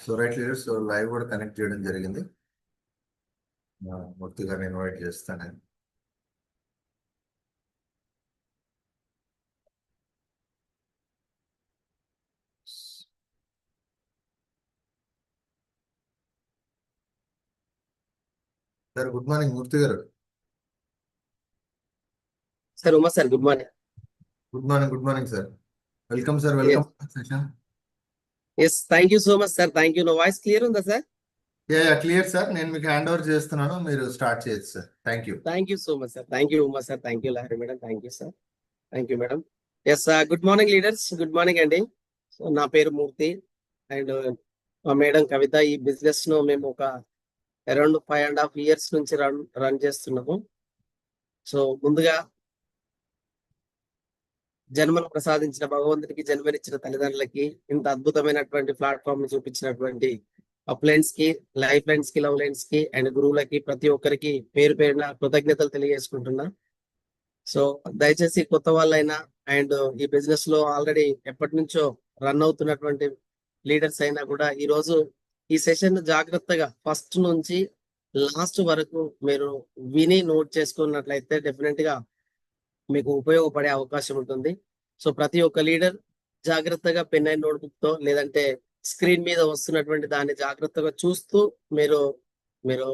So right leaders, so live కూడా connect చేయడం జరిగింది. మూర్తి గారిని ఇన్వైట్ చేస్తాను. Sir good morning Murthy garu. Sir Uma sir, good morning. Good morning sir. Welcome sir, welcome session. Yes, thank you so much sir. Thank you. నా voice clear ఉందా sir? Clear sir. నేను మీకు hand over చేస్తున్నాను, మీరు స్టార్ట్ చేయొచ్చు sir. Thank you. Thank you so much sir. Thank you Uma sir. Thank you Lahari madam. Thank you sir. Thank you madam. Yes, good morning leaders. Good morning అండి. So నా పేరు మూర్తి and మా madam కవిత. ఈ business ను మేము ఒక around 5.5 years నుంచి run చేస్తున్నాము. సో ముందుగా జన్మను ప్రసాదించిన భగవంతుడికి, జన్మనిచ్చిన తల్లిదండ్రులకి, ఇంత అద్భుతమైనటువంటి ప్లాట్ఫామ్ ని చూపించినటువంటి అప్లైన్స్ కి, లైఫ్ లైన్స్ కి, లవ్ లైన్స్ కి అండ్ గురువులకి, ప్రతి ఒక్కరికి పేరు పేరున కృతజ్ఞతలు తెలియజేసుకుంటున్నా. సో దయచేసి కొత్త వాళ్ళైనా అండ్ ఈ బిజినెస్ లో ఆల్రెడీ ఎప్పటి నుంచో రన్ అవుతున్నటువంటి లీడర్స్ అయినా కూడా ఈ రోజు ఈ సెషన్ జాగ్రత్తగా ఫస్ట్ నుంచి లాస్ట్ వరకు మీరు విని నోట్ చేసుకున్నట్లయితే డెఫినెట్ గా మీకు ఉపయోగపడే అవకాశం ఉంటుంది. సో ప్రతి ఒక్క లీడర్ జాగ్రత్తగా పెన్ అండ్ నోట్బుక్ తో, లేదంటే స్క్రీన్ మీద వస్తున్నటువంటి దాన్ని జాగ్రత్తగా చూస్తూ మీరు మీరు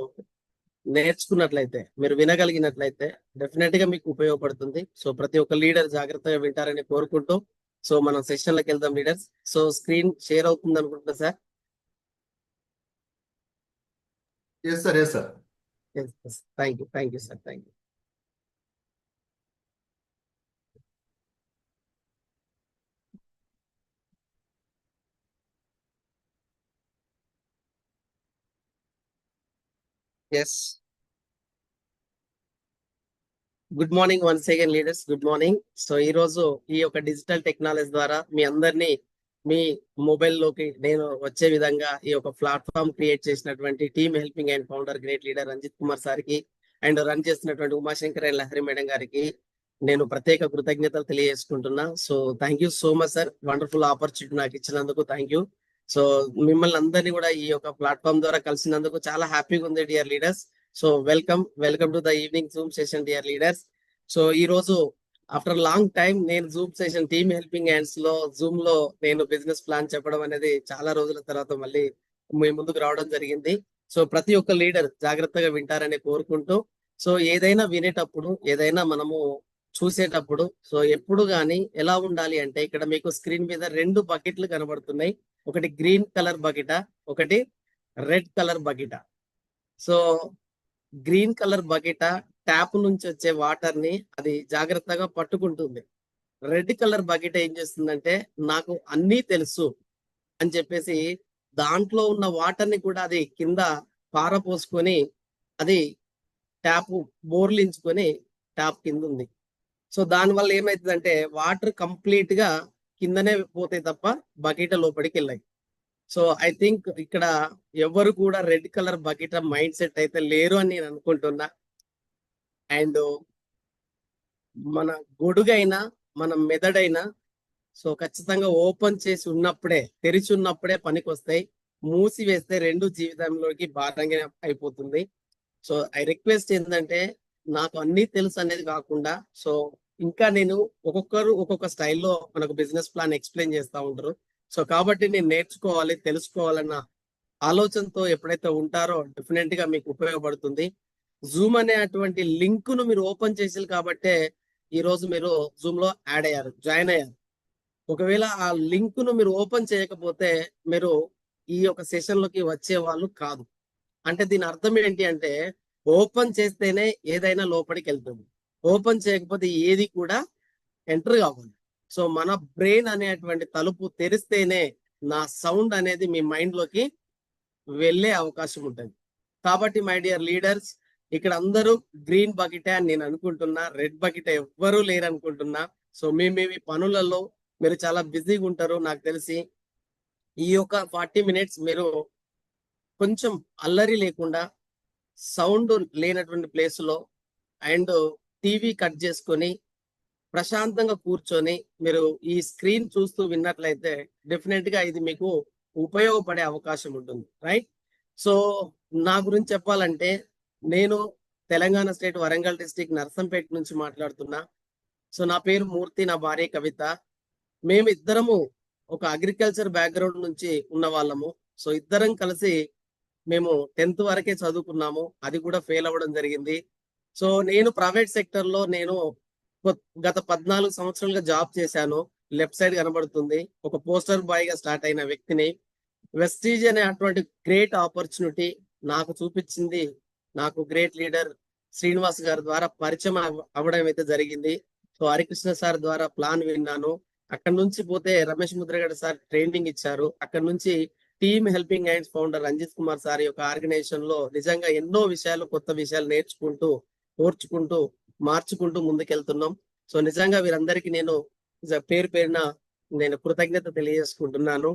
నేర్చుకున్నట్లయితే, మీరు వినగలిగినట్లయితే డెఫినెట్ గా మీకు ఉపయోగపడుతుంది. సో ప్రతి ఒక్క లీడర్ జాగ్రత్తగా వింటారని కోరుకుంటూ, సో మనం సెషన్లకు వెళ్దాం లీడర్స్. సో స్క్రీన్ షేర్ అవుతుంది అనుకుంటున్నా sir. Yes sir, yes sir. Thank you sir. Thank you. Yes, good morning once again leaders. Good morning. So ఈ రోజు ఈ యొక్క డిజిటల్ టెక్నాలజీ ద్వారా మీ అందరినీ మీ మొబైల్ లోకి నేను వచ్చే విధంగా ఈ యొక్క ప్లాట్ఫామ్ క్రియేట్ చేసినటువంటి team helping and founder great leader Ranjith Kumar సార్కి అండ్ రన్ చేస్తున్నటువంటి ఉమాశంకర్ అండ్ లహరి మేడం గారికి నేను ప్రత్యేక కృతజ్ఞతలు తెలియజేసుకుంటున్నా. So thank you so much sir. Wonderful opportunity నాకు ఇచ్చినందుకు థ్యాంక్ యూ. సో మిమ్మల్ని అందరినీ కూడా ఈ యొక్క ప్లాట్ఫామ్ ద్వారా కలిసినందుకు చాలా హ్యాపీగా ఉంది dear leaders. So welcome to the evening Zoom session dear leaders. So ఈ రోజు ఆఫ్టర్ లాంగ్ టైం నేను Zoom session team helping hands లో జూమ్ లో నేను బిజినెస్ ప్లాన్ చెప్పడం అనేది చాలా రోజుల తర్వాత మళ్ళీ మీ ముందుకు రావడం జరిగింది. సో ప్రతి ఒక్క లీడర్ జాగ్రత్తగా వింటారని కోరుకుంటూ, సో ఏదైనా వినేటప్పుడు, ఏదైనా మనము చూసేటప్పుడు సో ఎప్పుడు గాని ఎలా ఉండాలి అంటే, ఇక్కడ మీకు స్క్రీన్ మీద 2 బకెట్లు కనబడుతున్నాయి. ఒకటి గ్రీన్ కలర్ బకెట, ఒకటి red colour bucket. So green colour bucket tap నుంచి వచ్చే వాటర్ ని అది జాగ్రత్తగా పట్టుకుంటుంది. రెడ్ కలర్ బకెట్ ఏం చేస్తుందంటే, నాకు అన్నీ తెలుసు అని చెప్పేసి దాంట్లో ఉన్న వాటర్ ని కూడా అది కింద పారపోసుకొని అది ట్యాప్ బోర్లించుకొని ట్యాప్ కింద ఉంది. సో దానివల్ల ఏమైతుందంటే వాటర్ కంప్లీట్ గా కిందనే పోతాయి తప్ప బకెట్ లోపలికి వెళ్ళాయి. సో ఐ థింక్ ఇక్కడ ఎవరు కూడా red colour bucket mind set అయితే లేరు అని నేను అనుకుంటున్నా. అండ్ మన గొడుగైనా, మన మెదడైనా సో ఖచ్చితంగా ఓపెన్ చేసి ఉన్నప్పుడే, తెరిచి ఉన్నప్పుడే పనికి వస్తాయి. మూసి వేస్తే 2 జీవితంలోకి భారంగా అయిపోతుంది. సో ఐ రిక్వెస్ట్ ఏంటంటే, నాకు అన్ని తెలుసు అనేది కాకుండా, సో ఇంకా నేను ఒక్కొక్కరు ఒక్కొక్క స్టైల్లో మనకు బిజినెస్ ప్లాన్ ఎక్స్ప్లెయిన్ చేస్తూ ఉంటారు. సో కాబట్టి నేను నేర్చుకోవాలి, తెలుసుకోవాలన్న ఆలోచనతో ఎప్పుడైతే ఉంటారో డెఫినెట్ గా మీకు ఉపయోగపడుతుంది. జూమ్ అనేటువంటి లింక్ ను మీరు ఓపెన్ చేసారు కాబట్టే ఈ రోజు మీరు జూమ్ లో యాడ్ అయ్యారు, జాయిన్ అయ్యారు. ఒకవేళ ఆ లింక్ ను మీరు ఓపెన్ చేయకపోతే మీరు ఈ యొక్క సెషన్ లోకి వచ్చే వాళ్ళు కాదు. అంటే దీని అర్థం ఏంటి అంటే, ఓపెన్ చేస్తేనే ఏదైనా లోపలికి వెళ్తుంది, ఓపెన్ చేయకపోతే ఏది కూడా ఎంటర్ కావాలి. సో మన బ్రెయిన్ అనేటువంటి తలుపు తెరిస్తేనే నా సౌండ్ అనేది మీ మైండ్ లోకి వెళ్ళే అవకాశం ఉంటుంది. కాబట్టి మై డియర్ లీడర్స్, ఇక్కడ అందరూ గ్రీన్ బకెటే అని నేను అనుకుంటున్నా, రెడ్ బకెట్ ఎవ్వరూ లేరు అనుకుంటున్నా. సో మీ పనులలో మీరు చాలా బిజీగా ఉంటారు నాకు తెలిసి. ఈ యొక్క 40 minutes మీరు కొంచెం అల్లరి లేకుండా, సౌండ్ లేనటువంటి ప్లేస్ లో అండ్ టీవీ కట్ చేసుకొని ప్రశాంతంగా కూర్చొని మీరు ఈ స్క్రీన్ చూస్తూ విన్నట్లయితే డెఫినెట్ గా ఇది మీకు ఉపయోగపడే అవకాశం ఉంటుంది, రైట్? సో నా గురించి చెప్పాలంటే నేను తెలంగాణ స్టేట్ వరంగల్ డిస్ట్రిక్ట్ నర్సంపేట నుంచి మాట్లాడుతున్నా. సో నా పేరు మూర్తి, నా భార్య కవిత. మేము ఇద్దరము ఒక అగ్రికల్చర్ బ్యాక్గ్రౌండ్ నుంచి ఉన్న వాళ్ళము. సో ఇద్దరం కలిసి మేము 10th వరకే చదువుకున్నాము, అది కూడా ఫెయిల్ అవ్వడం జరిగింది. సో నేను ప్రైవేట్ సెక్టర్ లో నేను గత 14 సంవత్సరాలుగా జాబ్ చేశాను. లెఫ్ట్ సైడ్ కనబడుతుంది, ఒక పోస్టర్ బాయ్ గా స్టార్ట్ అయిన వ్యక్తిని. వెస్టీజ్ అనే అటువంటి గ్రేట్ ఆపర్చునిటీ నాకు చూపించింది నాకు గ్రేట్ లీడర్ శ్రీనివాస్ గారి ద్వారా పరిచయం అవ్వడం అయితే జరిగింది. సో హరికృష్ణ సార్ ద్వారా ప్లాన్ విన్నాను. అక్కడ నుంచి పోతే రమేష్ ముద్రగడ సార్ ట్రైనింగ్ ఇచ్చారు. అక్కడ నుంచి team helping hands founder Ranjith Kumar sir యొక్క ఆర్గనైజేషన్ లో నిజంగా ఎన్నో విషయాలు, కొత్త విషయాలు నేర్చుకుంటూ, ఓర్చుకుంటూ, మార్చుకుంటూ ముందుకెళ్తున్నాం. సో నిజంగా వీరందరికీ నేను పేరు పేరున నేను కృతజ్ఞత తెలియజేసుకుంటున్నాను.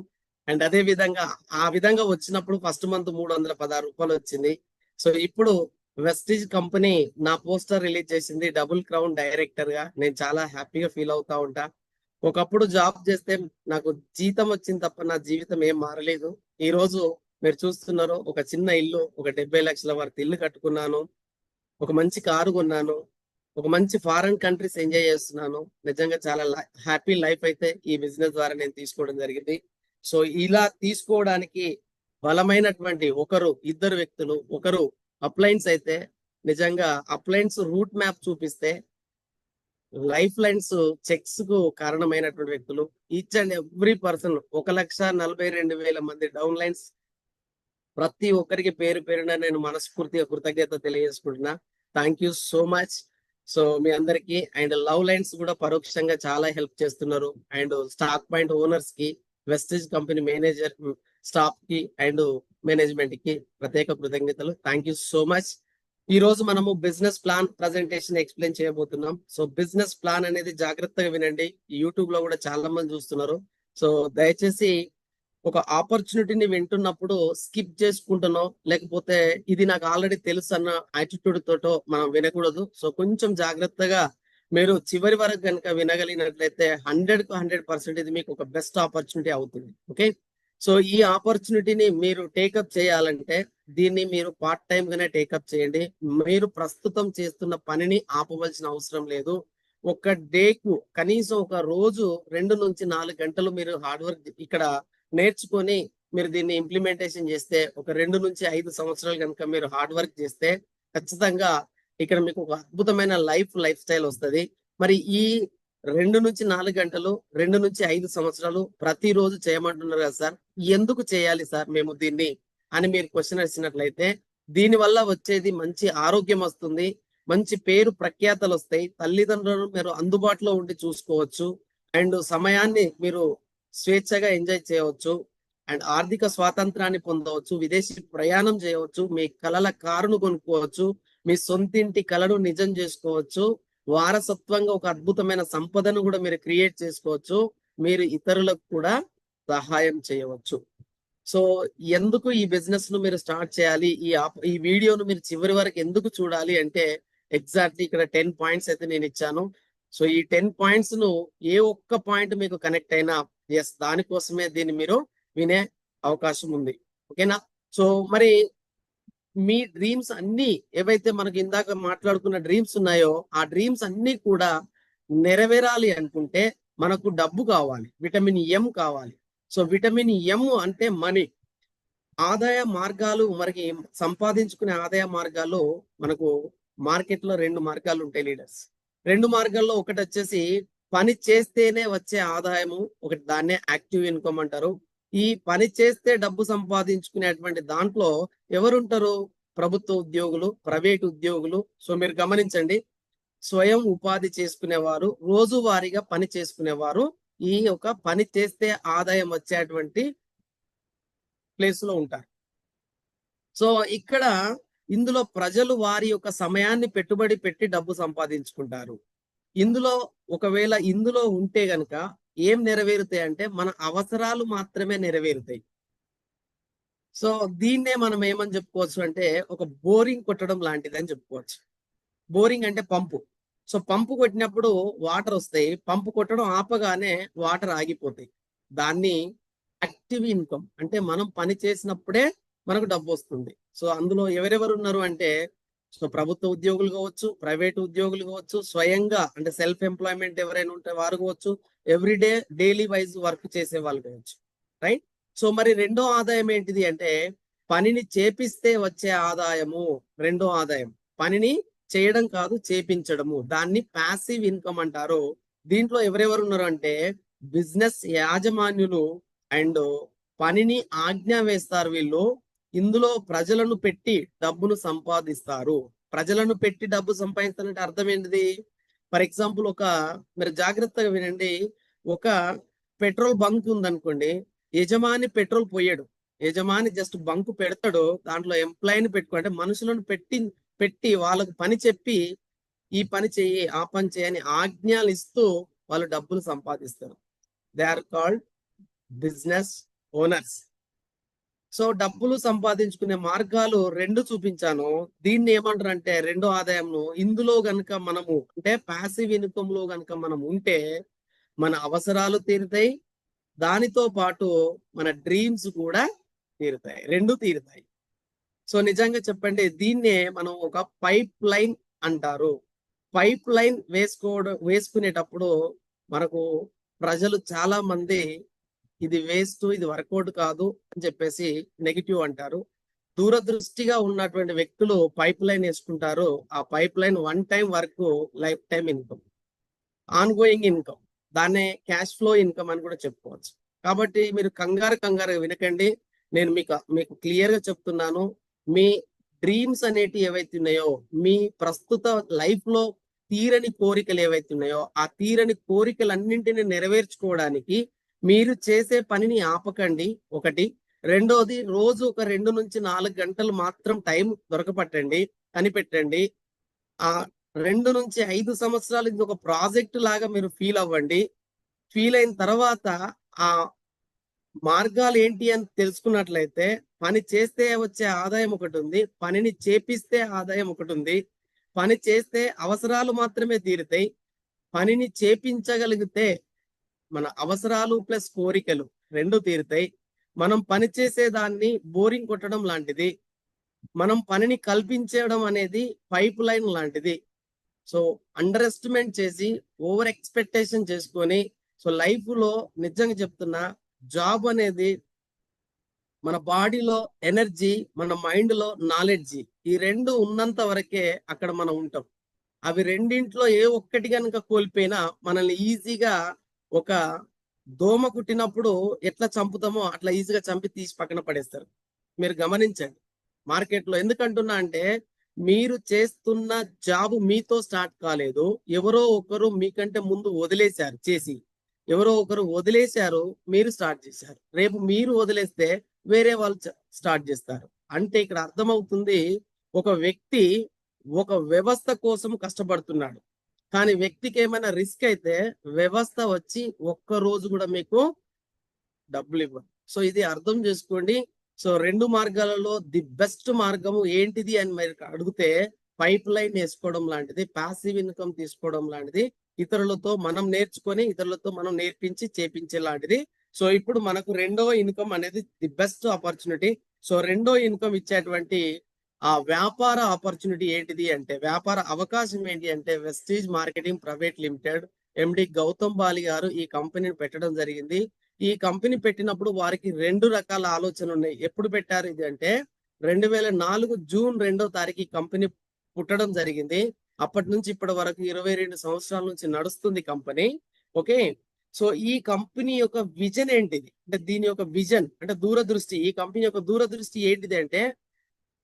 అండ్ అదే విధంగా ఆ విధంగా వచ్చినప్పుడు ఫస్ట్ మంత్ 316 రూపాయలు వచ్చింది. సో ఇప్పుడు వెస్టీజ్ కంపెనీ నా పోస్టర్ రిలీజ్ చేసింది డబుల్ క్రౌన్ డైరెక్టర్ గా. నేను చాలా హ్యాపీగా ఫీల్ అవుతా ఉంటా. ఒకప్పుడు జాబ్ చేస్తే నాకు జీతం వచ్చింది తప్ప నా జీవితం ఏం మారలేదు. ఈ రోజు మీరు చూస్తున్నారు, ఒక చిన్న ఇల్లు, ఒక 70 లక్షల వరకు ఇల్లు కట్టుకున్నాను, ఒక మంచి కారు కొన్నాను, ఒక మంచి ఫారెన్ కంట్రీస్ ఎంజాయ్ చేస్తున్నాను. నిజంగా చాలా హ్యాపీ లైఫ్ అయితే ఈ బిజినెస్ ద్వారా నేను తీసుకోవడం జరిగింది. సో ఇలా తీసుకోవడానికి బలమైనటువంటి ఇద్దరు వ్యక్తులు, ఒకరు అప్లయన్స్ అయితే నిజంగా అప్లయన్స్ రూట్ మ్యాప్ చూపిస్తే, లైఫ్ లైన్స్ చెక్స్ కు కారణమైనటువంటి వ్యక్తులు. ఈచ్ అండ్ ఎవ్రీ పర్సన్ 1,42,000 మంది డౌన్ లైన్స్. ప్రతి ఒక్కరికి పేరు పేరున నేను మనస్ఫూర్తిగా కృతజ్ఞత తెలియజేసుకుంటున్నా. Thank you so much. So మీ అందరికి అండ్ లవ్ లైన్స్ కూడా పరోక్షంగా చాలా హెల్ప్ చేస్తున్నారు. అండ్ స్టాక్ పాయింట్ ఓనర్స్ కి, వెస్టేజ్ కంపెనీ మేనేజర్ స్టాఫ్ కి అండ్ మేనేజ్మెంట్ కి ప్రత్యేక కృతజ్ఞతలు. Thank you so much. ఈ రోజు మనము బిజినెస్ ప్లాన్ ప్రజెంటేషన్ ఎక్స్ప్లెయిన్ చేయబోతున్నాం. సో బిజినెస్ ప్లాన్ అనేది జాగ్రత్తగా వినండి. యూట్యూబ్ లో కూడా చాలా మంది చూస్తున్నారు. సో దయచేసి ఒక ఆపర్చునిటీని వింటున్నప్పుడు స్కిప్ చేసుకుంటున్నో, లేకపోతే ఇది నాకు ఆల్రెడీ తెలుసు అన్న యాటిట్యూడ్ తోటో మనం వినకూడదు. సో కొంచెం జాగ్రత్తగా మీరు చివరి వరకు కనుక వినగలిగినట్లయితే 100కు 100% ఇది మీకు ఒక బెస్ట్ ఆపర్చునిటీ అవుతుంది. ఓకే, సో ఈ ఆపర్చునిటీని మీరు టేకప్ చేయాలంటే దీన్ని మీరు పార్ట్ టైం గానే టేకప్ చేయండి. మీరు ప్రస్తుతం చేస్తున్న పనిని ఆపవలసిన అవసరం లేదు. ఒక డేకు కనీసం ఒక రోజు 2 నుంచి 4 గంటలు మీరు హార్డ్ వర్క్ ఇక్కడ నేర్చుకొని మీరు దీన్ని ఇంప్లిమెంటేషన్ చేస్తే, ఒక 2 నుంచి 5 సంవత్సరాలు కనుక మీరు హార్డ్ వర్క్ చేస్తే ఖచ్చితంగా ఇక్కడ మీకు ఒక అద్భుతమైన లైఫ్ స్టైల్ వస్తుంది. మరి ఈ 2 నుంచి 4 గంటలు, 2 నుంచి 5 సంవత్సరాలు ప్రతిరోజు చేయమంటున్నారు కదా సార్, ఎందుకు చేయాలి సార్ మేము దీన్ని అని మీరు క్వశ్చన్ వేసినట్లయితే, దీని వల్ల వచ్చేది మంచి ఆరోగ్యం వస్తుంది, మంచి పేరు ప్రఖ్యాతలు వస్తాయి, తల్లిదండ్రులను మీరు అందుబాటులో ఉండి చూసుకోవచ్చు, అండ్ సమయాన్ని మీరు స్వేచ్ఛగా ఎంజాయ్ చేయవచ్చు, అండ్ ఆర్థిక స్వాతంత్రాన్ని పొందవచ్చు, విదేశీ ప్రయాణం చేయవచ్చు, మీ కలల కారును కొనుక్కోవచ్చు, మీ సొంతింటి కలను నిజం చేసుకోవచ్చు, వారసత్వంగా ఒక అద్భుతమైన సంపదను కూడా మీరు క్రియేట్ చేసుకోవచ్చు, మీరు ఇతరులకు కూడా సహాయం చేయవచ్చు. సో ఎందుకు ఈ బిజినెస్ ను మీరు స్టార్ట్ చేయాలి, ఈ వీడియోను మీరు చివరి వరకు ఎందుకు చూడాలి అంటే, ఎగ్జాక్ట్లీ ఇక్కడ 10 పాయింట్స్ అయితే నేను ఇచ్చాను. సో ఈ 10 పాయింట్స్ ను ఏ ఒక్క పాయింట్ మీకు కనెక్ట్ అయినా ఎస్ దానికోసమే దీన్ని మీరు వినే అవకాశం ఉంది. ఓకేనా? సో మరి మీ డ్రీమ్స్ అన్ని ఏవైతే మనకి ఇందాక మాట్లాడుకున్న డ్రీమ్స్ ఉన్నాయో, ఆ డ్రీమ్స్ అన్ని కూడా నెరవేరాలి అనుకుంటే మనకు డబ్బు కావాలి, విటమిన్ ఎం కావాలి. సో విటమిన్ ఎం అంటే మనీ. ఆదాయ మార్గాలు, మనకి సంపాదించుకునే ఆదాయ మార్గాలు మనకు మార్కెట్ లో 2 మార్గాలు ఉంటాయి లీడర్స్. 2 మార్గాల్లో ఒకటి వచ్చేసి పని చేస్తేనే వచ్చే ఆదాయము, ఒకటి దాన్నే యాక్టివ్ ఇన్కమ్ అంటారు. ఈ పని చేస్తే డబ్బు సంపాదించుకునేటువంటి దాంట్లో ఎవరుంటారు? ప్రభుత్వ ఉద్యోగులు, ప్రైవేట్ ఉద్యోగులు. సో మీరు గమనించండి, స్వయం ఉపాధి చేసుకునేవారు, రోజువారీగా పని చేసుకునేవారు ఈ యొక్క పని చేస్తే ఆదాయం వచ్చేటువంటి ప్లేస్ లో ఉంటారు. సో ఇక్కడ ఇందులో ప్రజలు వారి యొక్క సమయాన్ని పెట్టుబడి పెట్టి డబ్బు సంపాదించుకుంటారు. ఒకవేళ ఇందులో ఉంటే గనక ఏం నెరవేరుతాయి అంటే మన అవసరాలు మాత్రమే నెరవేరుతాయి. సో దీన్నే మనం ఏమని చెప్పుకోవచ్చు అంటే, ఒక బోరింగ్ కొట్టడం లాంటిది అని చెప్పుకోవచ్చు. బోరింగ్ అంటే పంపు. సో పంపు కొట్టినప్పుడు వాటర్ వస్తాయి, పంపు కొట్టడం ఆపగానే వాటర్ ఆగిపోతాయి. దాన్ని యాక్టివ్ ఇన్కమ్, అంటే మనం పని చేసినప్పుడే మనకు డబ్బు వస్తుంది. సో అందులో ఎవరెవరు ఉన్నారు అంటే, సో ప్రభుత్వ ఉద్యోగులు కావచ్చు, ప్రైవేట్ ఉద్యోగులు కావచ్చు, స్వయంగా అంటే సెల్ఫ్ ఎంప్లాయ్మెంట్ ఎవరైనా ఉంటే వారు కావచ్చు, ఎవ్రీడే డైలీ వైజ్ వర్క్ చేసే వాళ్ళు కావచ్చు, రైట్. సో మరి రెండో ఆదాయం ఏంటిది అంటే, పనిని చేపిస్తే వచ్చే ఆదాయము. రెండో ఆదాయం పనిని చేయడం కాదు, చేపించడము, దాన్ని ప్యాసివ్ ఇన్కమ్ అంటారు. దీంట్లో ఎవరెవరు ఉన్నారు అంటే, బిజినెస్ యాజమాన్యులు అండ్ పనిని ఆజ్ఞ వేస్తారు వీళ్ళు. ఇందులో ప్రజలను పెట్టి డబ్బును సంపాదిస్తారు. ప్రజలను పెట్టి డబ్బు సంపాదిస్తారంటే అర్థం ఏంటిది? ఫర్ ఎగ్జాంపుల్ మీరు జాగ్రత్తగా వినండి. ఒక పెట్రోల్ బంక్ ఉందనుకోండి, యజమాని పెట్రోల్ పోయాడు, యజమాని జస్ట్ బంకు పెడతాడు, దాంట్లో ఎంప్లాయీని పెట్టుకుంటే మనుషులను పెట్టి వాళ్ళకు పని చెప్పి, ఈ పని చెయ్యి, ఆ పని చేయని ఆజ్ఞలు ఇస్తూ వాళ్ళు డబ్బులు సంపాదిస్తారు. They are called business owners. So డబ్బులు సంపాదించుకునే మార్గాలు రెండు చూపించాను. దీన్ని ఏమంటారు అంటే, రెండో ఆదాయంను. ఇందులో గనుక మనము అంటే ప్యాసివ్ ఇన్కమ్ లో గనుక మనం ఉంటే మన అవసరాలు తీరుతాయి, దానితో పాటు మన డ్రీమ్స్ కూడా తీరుతాయి, రెండు తీరుతాయి. సో నిజంగా చెప్పండి, దీన్నే మనం ఒక పైప్ లైన్ అంటారు. పైప్ లైన్ వేసుకునేటప్పుడు మనకు ప్రజలు చాలా మంది ఇది వేస్ట్, ఇది వర్కౌట్ కాదు అని చెప్పేసి నెగిటివ్ అంటారు. దూరదృష్టిగా ఉన్నటువంటి వ్యక్తులు పైప్ లైన్ వేసుకుంటారు. ఆ pipe line one time work, life time income, on going income, దాన్నే క్యాష్ ఫ్లో ఇన్కమ్ అని కూడా చెప్పుకోవచ్చు. కాబట్టి మీరు కంగారు వినకండి, నేను మీకు క్లియర్ గా చెప్తున్నాను. మీ డ్రీమ్స్ అనేటి ఏవైతే ఉన్నాయో, మీ ప్రస్తుత లైఫ్ లో తీరని కోరికలు ఏవైతే ఉన్నాయో, ఆ తీరని కోరికలన్నింటినీ నెరవేర్చుకోవడానికి మీరు చేసే పనిని ఆపకండి, ఒకటి. రెండోది, రోజు ఒక 2 నుంచి 4 గంటలు మాత్రం టైం దొరకపట్టండి, కనిపెట్టండి. ఆ 2 నుంచి 5 సంవత్సరాలు ఇది ఒక ప్రాజెక్ట్ లాగా మీరు ఫీల్ అవ్వండి. ఫీల్ అయిన తర్వాత ఆ మార్గాలు ఏంటి అని తెలుసుకున్నట్లయితే, పని చేస్తే వచ్చే ఆదాయం ఒకటి ఉంది, పనిని చేపిస్తే ఆదాయం ఒకటి ఉంది. పని చేస్తే అవసరాలు మాత్రమే తీరుతాయి, పనిని చేపించగలిగితే మన అవసరాలు ప్లస్ కోరికలు రెండు తీరుతాయి. మనం పని చేసేదాన్ని బోరింగ్ కొట్టడం లాంటిది, మనం పనిని కల్పించడం అనేది పైప్ లైన్ లాంటిది. సో అండర్ ఎస్టిమేట్ చేసి ఓవర్ ఎక్స్పెక్టేషన్ చేసుకొని, సో లైఫ్ లో నిజంగా చెప్తున్నా, జాబ్ అనేది మన బాడీలో ఎనర్జీ, మన మైండ్ లో నాలెడ్జి, ఈ రెండు ఉన్నంత వరకే అక్కడ మనం ఉంటాం. అవి రెండింట్లో ఏ ఒక్కటి కనుక కోల్పోయినా మనల్ని ఈజీగా, ఒక దోమ కుట్టినప్పుడు ఎట్లా చంపుతామో అట్లా ఈజీగా చంపి తీసి పక్కన పడేస్తారు. మీరు గమనించండి మార్కెట్ లో. ఎందుకంటున్నా అంటే, మీరు చేస్తున్న జాబ్ మీతో స్టార్ట్ కాలేదు, ఎవరో ఒకరు మీకంటే ముందు వదిలేశారు చేసి, ఎవరో ఒకరు వదిలేశారు, మీరు స్టార్ట్ చేశారు. రేపు మీరు వదిలేస్తే వేరే వాళ్ళు స్టార్ట్ చేస్తారు. అంటే ఇక్కడ అర్థమవుతుంది, ఒక వ్యక్తి ఒక వ్యవస్థ కోసం కష్టపడుతున్నాడు, కానీ వ్యక్తికి ఏమైనా రిస్క్ అయితే వ్యవస్థ వచ్చి ఒక్క రోజు కూడా మీకు డబ్బులు ఇవ్వదు. సో ఇది అర్థం చేసుకోండి. సో రెండు మార్గాలలో ది బెస్ట్ మార్గము ఏంటిది అని మీరు అడిగితే, పైప్ లైన్ వేసుకోవడం లాంటిది, ప్యాసివ్ ఇన్కమ్ తీసుకోవడం లాంటిది, ఇతరులతో మనం నేర్చుకొని ఇతరులతో మనం నేర్పించి చేపించే లాంటిది. సో ఇప్పుడు మనకు రెండో ఇన్కమ్ అనేది ది బెస్ట్ ఆపర్చునిటీ. సో రెండో ఇన్కమ్ ఇచ్చేటువంటి ఆ వ్యాపార ఆపర్చునిటీ ఏంటిది అంటే, వ్యాపార అవకాశం ఏంటి అంటే, Vestige marketing private limited MD Gautam Bali garu ఈ కంపెనీని పెట్టడం జరిగింది. ఈ కంపెనీ పెట్టినప్పుడు వారికి 2 రకాల ఆలోచనలు ఉన్నాయి. ఎప్పుడు పెట్టారు ఇది అంటే, 2004 జూన్ 2వ తారీఖు ఈ కంపెనీ పుట్టడం జరిగింది. అప్పటి నుంచి ఇప్పటి వరకు 22 సంవత్సరాల నుంచి నడుస్తుంది కంపెనీ. ఓకే. సో ఈ కంపెనీ యొక్క విజన్ ఏంటిది అంటే, దీని యొక్క విజన్ అంటే దూరదృష్టి, ఈ కంపెనీ యొక్క దూరదృష్టి ఏంటిది అంటే,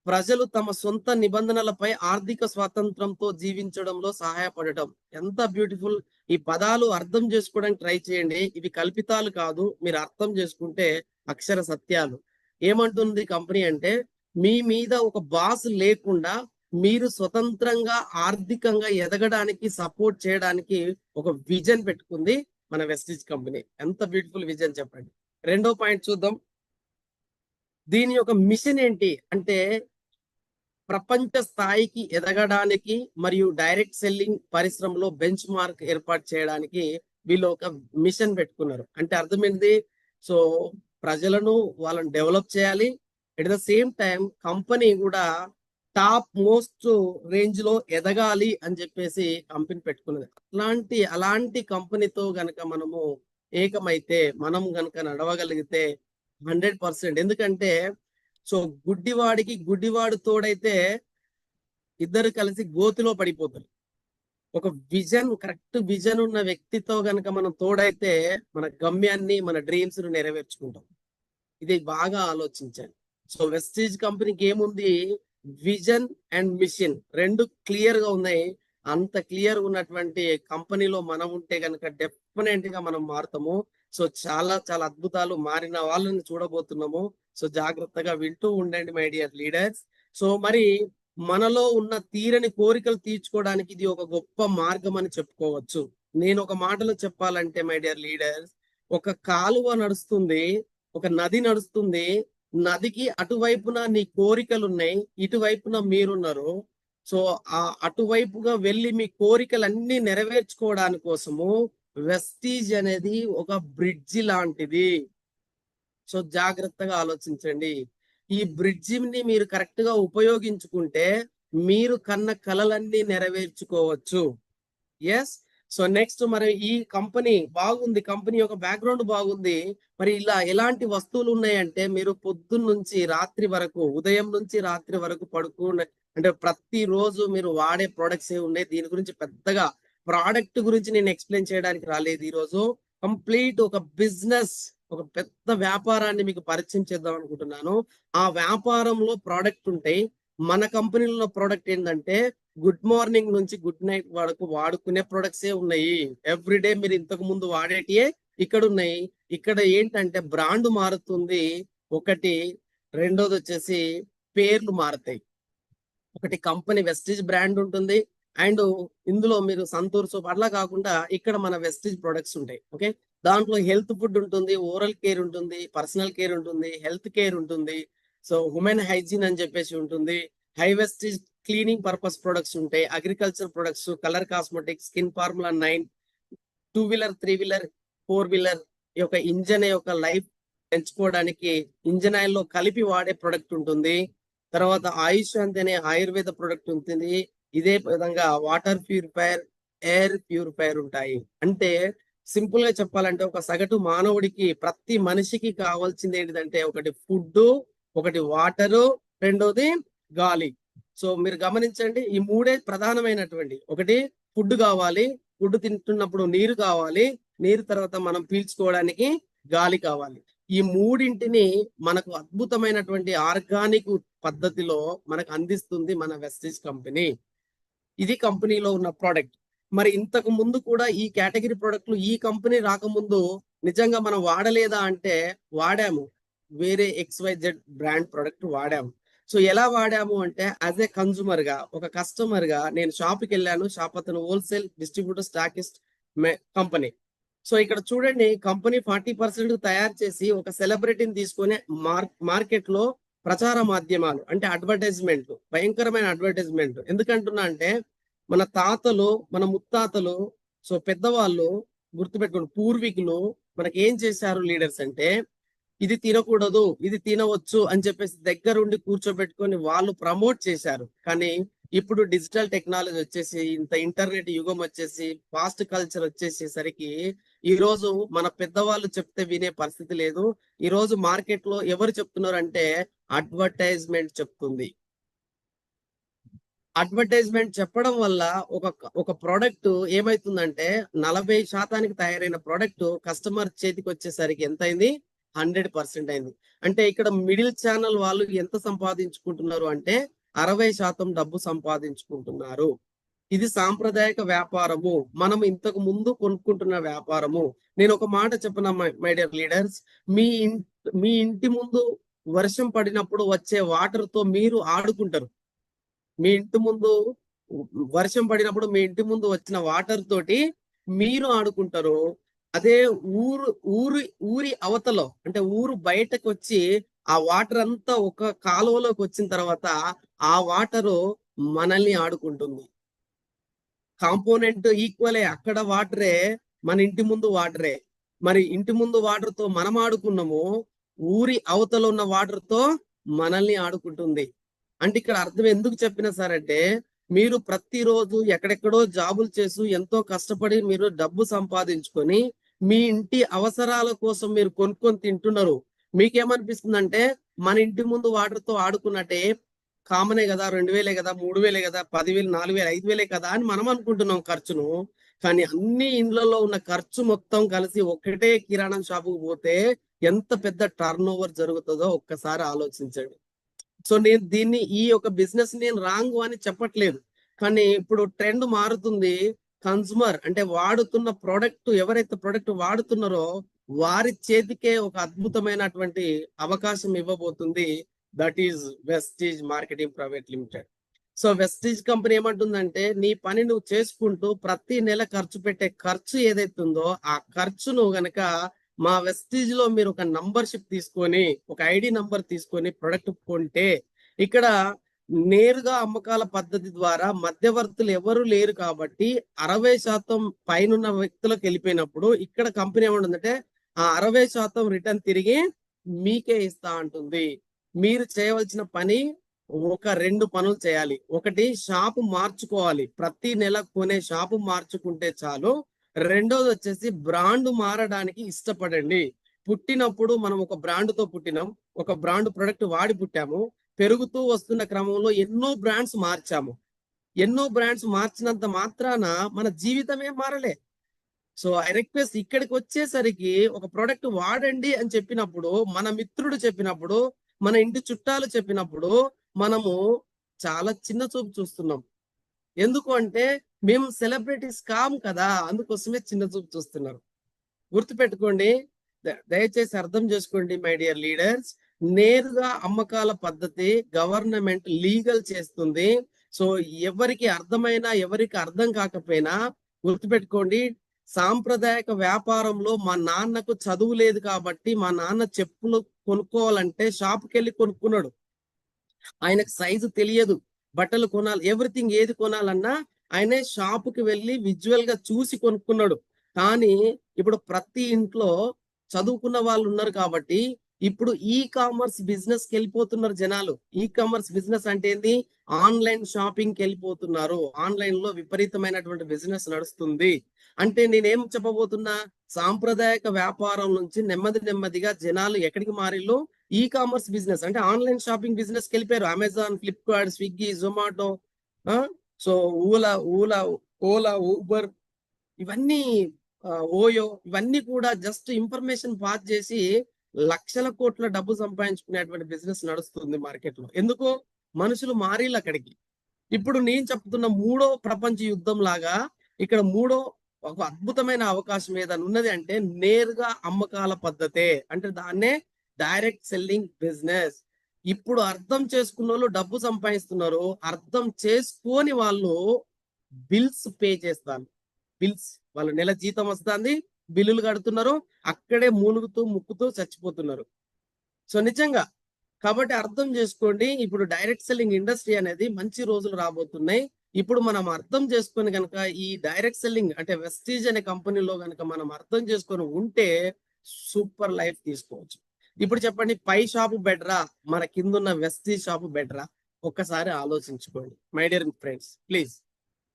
ప్రజలు తమ సొంత నిబంధనలపై ఆర్థిక స్వాతంత్రంతో జీవించడంలో సహాయపడటం. ఎంత బ్యూటిఫుల్! ఈ పదాలు అర్థం చేసుకోవడానికి ట్రై చేయండి. ఇవి కల్పితాలు కాదు, మీరు అర్థం చేసుకుంటే అక్షర సత్యాలు. ఏమంటుంది కంపెనీ అంటే, మీ మీద ఒక బాస్ లేకుండా మీరు స్వతంత్రంగా ఆర్థికంగా ఎదగడానికి సపోర్ట్ చేయడానికి ఒక విజన్ పెట్టుకుంది మన వెస్టీజ్ కంపెనీ. ఎంత బ్యూటిఫుల్ విజన్ చెప్పండి. రెండో పాయింట్ చూద్దాం. దీని యొక్క మిషన్ ఏంటి అంటే, ప్రపంచ స్థాయికి ఎదగడానికి మరియు డైరెక్ట్ సెల్లింగ్ పరిశ్రమలో బెంచ్ మార్క్ ఏర్పాటు చేయడానికి వీళ్ళు ఒక మిషన్ పెట్టుకున్నారు. అంటే అర్థమైంది. సో ప్రజలను వాళ్ళని డెవలప్ చేయాలి. At the same time company కూడా టాప్ మోస్ట్ రేంజ్ లో ఎదగాలి అని చెప్పేసి కంపెనీ పెట్టుకున్నది. అలాంటి కంపెనీతో గనక మనము ఏకమైతే, మనం గనక నడవగలిగితే 100%. ఎందుకంటే సో గుడ్డివాడికి గుడ్డివాడు తోడైతే ఇద్దరు కలిసి గోతిలో పడిపోతారు. ఒక కరెక్ట్ విజన్ ఉన్న వ్యక్తితో గనక మనం తోడైతే మన గమ్యాన్ని, మన డ్రీమ్స్ ను నెరవేర్చుకుంటాం. ఇది బాగా ఆలోచించండి. సో వెస్టీజ్ కంపెనీకి ఏముంది, విజన్ అండ్ మిషన్ రెండు క్లియర్ గా ఉన్నాయి. అంత క్లియర్ ఉన్నటువంటి కంపెనీలో మనం ఉంటే గనక డెఫినెట్ గా మనం మారుతాము. సో చాలా చాలా అద్భుతాలు, మారిన వాళ్ళని చూడబోతున్నాము. సో జాగ్రత్తగా వింటూ ఉండండి మై డియర్ లీడర్స్. సో మరి మనలో ఉన్న తీరని కోరికలు తీర్చుకోవడానికి ఇది ఒక గొప్ప మార్గం అని చెప్పుకోవచ్చు. నేను ఒక మాటలో చెప్పాలంటే మై డియర్ లీడర్స్, ఒక కాలువ నడుస్తుంది, ఒక నది నడుస్తుంది. నదికి అటువైపున నీ కోరికలు ఉన్నాయి, ఇటువైపున మీరున్నారు. సో ఆ అటువైపుగా వెళ్ళి మీ కోరికలన్నీ నెరవేర్చుకోవడానికి కోసము వెస్టీజ్ అనేది ఒక బ్రిడ్జి లాంటిది. సో జాగ్రత్తగా ఆలోచించండి. ఈ బ్రిడ్జిని మీరు కరెక్ట్ గా ఉపయోగించుకుంటే మీరు కన్న కలలన్నీ నెరవేర్చుకోవచ్చు. ఎస్. సో నెక్స్ట్ మరి ఈ కంపెనీ బాగుంది, కంపెనీ యొక్క బ్యాక్గ్రౌండ్ బాగుంది. మరి ఇలా ఎలాంటి వస్తువులు ఉన్నాయంటే, మీరు పొద్దున్న నుంచి రాత్రి వరకు, ఉదయం నుంచి రాత్రి వరకు పడుకునే, అంటే ప్రతిరోజు మీరు వాడే ప్రొడక్ట్స్ ఏ ఉన్నాయి. దీని గురించి పెద్దగా ప్రోడక్ట్ గురించి నేను ఎక్స్ప్లెయిన్ చేయడానికి రాలేదు ఈ రోజు. కంప్లీట్ ఒక బిజినెస్, ఒక పెద్ద వ్యాపారాన్ని మీకు పరిచయం చేద్దాం అనుకుంటున్నాను. ఆ వ్యాపారంలో ప్రోడక్ట్ ఉంటాయి. మన కంపెనీలో ప్రోడక్ట్ ఏంటంటే గుడ్ మార్నింగ్ నుంచి గుడ్ నైట్ వరకు వాడుకునే ప్రొడక్ట్స్ ఏ ఉన్నాయి. ఎవ్రీడే మీరు ఇంతకు ముందు వాడేటియే ఇక్కడ ఉన్నాయి. ఇక్కడ ఏంటంటే బ్రాండ్ మారుతుంది ఒకటి, రెండోది వచ్చేసి పేర్లు మారుతాయి. ఒకటి కంపెనీ వెస్టీజ్ బ్రాండ్ ఉంటుంది, అండ్ ఇందులో మీరు సంతూర్ సోప్ అట్లా కాకుండా ఇక్కడ మన వెస్టీజ్ ప్రొడక్ట్స్ ఉంటాయి. ఓకే, దాంట్లో హెల్త్ ఫుడ్ ఉంటుంది, ఓరల్ కేర్ ఉంటుంది, పర్సనల్ కేర్ ఉంటుంది, హెల్త్ కేర్ ఉంటుంది. సో ఉమెన్ హైజీన్ అని చెప్పేసి ఉంటుంది. హై వెస్టీజ్ క్లీనింగ్ పర్పస్ ప్రొడక్ట్స్ ఉంటాయి, agriculture products, colour cosmetics, skin formula 9, 2 wheeler 3 wheeler 4 wheeler యొక్క ఇంజన్ యొక్క లైఫ్ పెంచుకోవడానికి ఇంజన్ ఆయిల్ లో కలిపి వాడే ప్రొడక్ట్ ఉంటుంది. తర్వాత ఆయుష్ అనే ఆయుర్వేద ప్రొడక్ట్ ఉంటుంది. ఇదే విధంగా వాటర్ ప్యూరిఫైయర్, ఎయిర్ ప్యూరిఫైయర్ ఉంటాయి. అంటే సింపుల్ గా చెప్పాలంటే ఒక సగటు మానవుడికి, ప్రతి మనిషికి కావాల్సింది ఏంటిదంటే ఒకటి ఫుడ్, ఒకటి వాటరు, రెండోది గాలి. సో మీరు గమనించండి, ఈ మూడే ప్రధానమైనటువంటి. ఒకటి ఫుడ్ కావాలి, ఫుడ్ తింటున్నప్పుడు నీరు కావాలి, నీరు తర్వాత మనం పీల్చుకోవడానికి గాలి కావాలి. ఈ మూడింటిని మనకు అద్భుతమైనటువంటి ఆర్గానిక్ పద్ధతిలో మనకు అందిస్తుంది మన వెస్టీజ్ కంపెనీ. ఇది కంపెనీలో ఉన్న ప్రోడక్ట్. మరి ఇంతకు ముందు కూడా ఈ కేటగిరీ ప్రోడక్ట్లు ఈ కంపెనీ రాకముందు నిజంగా మనం వాడలేదా అంటే వాడాము. వేరే XYZ బ్రాండ్ ప్రోడక్ట్ వాడాము. సో ఎలా వాడాము అంటే యాజ్ ఏ కన్సూమర్ గా, ఒక కస్టమర్ గా నేను షాప్కి వెళ్ళాను. షాప్ అతను wholesale distributor stockist company. So ఇక్కడ చూడండి, కంపెనీ 40% తయారు చేసి ఒక సెలబ్రిటీని తీసుకొని మార్కెట్ లో ప్రచార మాధ్యమాలు అంటే అడ్వర్టైజ్మెంట్, భయంకరమైన అడ్వర్టైజ్మెంట్. ఎందుకంటున్నా అంటే మన తాతలు, మన ముత్తాతలు, సో పెద్దవాళ్ళు గుర్తుపెట్టుకోండి, పూర్వీకులు మనకి ఏం చేశారు లీడర్స్ అంటే, ఇది తినకూడదు, ఇది తినవచ్చు అని చెప్పేసి దగ్గరుండి కూర్చోబెట్టుకొని వాళ్ళు ప్రమోట్ చేశారు. కానీ ఇప్పుడు డిజిటల్ టెక్నాలజీ వచ్చేసి, ఇంత ఇంటర్నెట్ యుగం వచ్చేసి, ఫాస్ట్ కల్చర్ వచ్చేసేసరికి ఈ రోజు మన పెద్దవాళ్ళు చెప్తే వినే పరిస్థితి లేదు. ఈ రోజు మార్కెట్ లో ఎవరు చెప్తున్నారు అంటే అడ్వర్టైజ్మెంట్ చెప్తుంది. అడ్వర్టైజ్మెంట్ చెప్పడం వల్ల ఒక ప్రోడక్ట్ ఏమైతుందంటే 40% తయారైన ప్రోడక్ట్ కస్టమర్ చేతికి వచ్చేసరికి ఎంత అయింది, 100% అయింది. అంటే ఇక్కడ మిడిల్ ఛానల్ వాళ్ళు ఎంత సంపాదించుకుంటున్నారు అంటే 60% డబ్బు సంపాదించుకుంటున్నారు. ఇది సాంప్రదాయక వ్యాపారము, మనం ఇంతకు ముందు కొనుక్కుంటున్న వ్యాపారము. నేను ఒక మాట చెప్పిన మై డియర్ లీడర్స్, మీ ఇంటి ముందు వర్షం పడినప్పుడు వచ్చే వాటర్ తో మీరు ఆడుకుంటారు. మీ ఇంటి ముందు వర్షం పడినప్పుడు మీ ఇంటి ముందు వచ్చిన వాటర్ తోటి మీరు ఆడుకుంటారు. అదే ఊరి అవతలో, అంటే ఊరు బయటకు వచ్చి ఆ వాటర్ అంతా ఒక కాలువలోకి వచ్చిన తర్వాత ఆ వాటరు మనల్ని ఆడుకుంటుంది. కాంపోనెంట్ ఈక్వలే, అక్కడ వాటరే, మన ఇంటి ముందు వాటరే. మరి ఇంటి ముందు వాటర్ తో మనం ఆడుకున్నాము, ఊరి అవతల ఉన్న వాటర్ తో మనల్ని ఆడుకుంటుంది. అంటే ఇక్కడ అర్థం ఎందుకు చెప్పినా సరంటే, మీరు ప్రతిరోజు ఎక్కడెక్కడో జాబులు చేసి ఎంతో కష్టపడి మీరు డబ్బు సంపాదించుకొని మీ ఇంటి అవసరాల కోసం మీరు కొనుక్కొని తింటున్నారు. మీకేమనిపిస్తుందంటే మన ఇంటి ముందు వాటర్ తో ఆడుకున్నట్టే కామనే కదా, 2000 కదా, 3000 కదా, 10,000, 4000, 5,000 కదా అని మనం అనుకుంటున్నాం ఖర్చును. కానీ అన్ని ఇండ్లలో ఉన్న ఖర్చు మొత్తం కలిసి ఒకటే కిరాణా షాపుకు పోతే ఎంత పెద్ద టర్న్ ఓవర్ జరుగుతుందో ఒక్కసారి ఆలోచించండి. సో నేను దీన్ని ఈ యొక్క బిజినెస్ నేను రాంగ్ అని చెప్పట్లేదు. కానీ ఇప్పుడు ట్రెండ్ మారుతుంది. కన్స్యూమర్ అంటే వాడుతున్న ప్రొడక్ట్ ఎవరైతే ప్రొడక్ట్ వాడుతున్నారో వారి చేతికే ఒక అద్భుతమైనటువంటి అవకాశం ఇవ్వబోతుంది. That is Vestige marketing private limited. So Vestige company ఏమంటుందంటే నీ పని నువ్వు చేసుకుంటూ ప్రతి నెల ఖర్చు పెట్టే ఖర్చు ఏదైతే ఉందో ఆ ఖర్చును గనక మా వెస్టీజ్ లో మీరు ఒక నంబర్షిప్ తీసుకొని ఒక ఐడి నంబర్ తీసుకొని ప్రొడక్ట్ కొంటే ఇక్కడ నేరుగా అమ్మకాల పద్ధతి ద్వారా మధ్యవర్తులు ఎవరు లేరు కాబట్టి 60% పైనున్న వ్యక్తులకు వెళ్ళిపోయినప్పుడు ఇక్కడ కంపెనీ ఏమంటుందంటే ఆ 60% రిటర్న్ తిరిగి మీకే ఇస్తా అంటుంది. మీరు చేయవలసిన పని ఒక 2 పనులు చేయాలి. ఒకటి షాపు మార్చుకోవాలి. ప్రతి నెల కొనే షాపు మార్చుకుంటే చాలు. రెండోది వచ్చేసి బ్రాండ్ మారడానికి ఇష్టపడండి. పుట్టినప్పుడు మనం ఒక బ్రాండ్ తో పుట్టినాం. ఒక బ్రాండ్ ప్రొడక్ట్ వాడి పుట్టాము. పెరుగుతూ వస్తున్న క్రమంలో ఎన్నో బ్రాండ్స్ మార్చాము. ఎన్నో బ్రాండ్స్ మార్చినంత మాత్రాన మన జీవితమే మారలే. సో ఐ రిక్వెస్ట్ ఇక్కడికి వచ్చేసరికి ఒక ప్రొడక్ట్ వాడండి అని చెప్పినప్పుడు, మన మిత్రుడు చెప్పినప్పుడు, మన ఇంటి చుట్టాలు చెప్పినప్పుడు మనము చాలా చిన్న చూపు చూస్తున్నాం. ఎందుకు అంటే మేము సెలబ్రిటీస్ కాము కదా, అందుకోసమే చిన్న చూపు చూస్తున్నారు. గుర్తుపెట్టుకోండి, దయచేసి అర్థం చేసుకోండి మై డియర్ లీడర్స్. నేరుగా అమ్మకాల పద్ధతి గవర్నమెంట్ లీగల్ చేస్తుంది. సో ఎవరికి అర్థమైనా ఎవరికి అర్థం కాకపోయినా గుర్తుపెట్టుకోండి, సాంప్రదాయక వ్యాపారంలో మా నాన్నకు చదువు లేదు కాబట్టి మా నాన్న చెప్పులు కొనుక్కోవాలంటే షాప్కి వెళ్ళి కొనుక్కున్నాడు. ఆయనకు సైజు తెలియదు, బట్టలు కొనాలి, ఎవ్రీథింగ్ ఏది కొనాలన్నా ఆయనే షాపుకి వెళ్ళి విజువల్ గా చూసి కొనుక్కున్నాడు. కానీ ఇప్పుడు ప్రతి ఇంట్లో చదువుకున్న వాళ్ళు ఉన్నారు కాబట్టి ఇప్పుడు ఈ కామర్స్ బిజినెస్ కి వెళ్ళిపోతున్నారు జనాలు. ఈ కామర్స్ బిజినెస్ అంటే ఏంది? ఆన్లైన్ షాపింగ్ కి వెళ్ళిపోతున్నారు. ఆన్లైన్ లో విపరీతమైనటువంటి బిజినెస్ నడుస్తుంది. అంటే నేనేం చెప్పబోతున్నా, సాంప్రదాయక వ్యాపారం నుంచి నెమ్మదిగా జనాలు ఎక్కడికి మారిల్లు? ఈ కామర్స్ బిజినెస్ అంటే ఆన్లైన్ షాపింగ్ బిజినెస్ కి వెళ్ళిపోయారు. Amazon, Flipkart, Swiggy, Zomato, so Ola, Uber, ఇవన్నీ ఓయో, ఇవన్నీ కూడా జస్ట్ ఇన్ఫర్మేషన్ పాస్ చేసి లక్షల కోట్ల డబ్బు సంపాదించుకునేటువంటి బిజినెస్ నడుస్తుంది మార్కెట్ లో. ఎందుకు? మనుషులు మారిలు అక్కడికి. ఇప్పుడు నేను చెప్తున్న మూడో ప్రపంచ యుద్ధం లాగా ఇక్కడ మూడో ఒక అద్భుతమైన అవకాశం ఏదైనా ఉన్నది అంటే నేరుగా అమ్మకాల పద్ధతే. అంటే దాన్నే డైరెక్ట్ సెల్లింగ్ బిజినెస్. ఇప్పుడు అర్థం చేసుకున్న వాళ్ళు డబ్బు సంపాదిస్తున్నారు, అర్థం చేసుకోని వాళ్ళు బిల్స్ పే చేస్తారు. బిల్స్, వాళ్ళ నెల జీతం వస్తుంది, బిల్లులు కడుతున్నారు, అక్కడే మూలుగుతూ ముక్కుతూ చచ్చిపోతున్నారు. సో నిజంగా కాబట్టి అర్థం చేసుకోండి, ఇప్పుడు డైరెక్ట్ సెల్లింగ్ ఇండస్ట్రీ అనేది మంచి రోజులు రాబోతున్నాయి. ఇప్పుడు మనం అర్థం చేసుకొని కనుక ఈ డైరెక్ట్ సెల్లింగ్ అంటే వెస్టీజ్ అనే కంపెనీలో కనుక మనం అర్థం చేసుకొని ఉంటే సూపర్ లైఫ్ తీసుకోవచ్చు. ఇప్పుడు చెప్పండి, పై షాపు బెటరా, మన కింద ఉన్న వెస్టీజ్ షాపు బెటరా? ఒక్కసారి ఆలోచించుకోండి మై డియర్ ఫ్రెండ్స్ ప్లీజ్.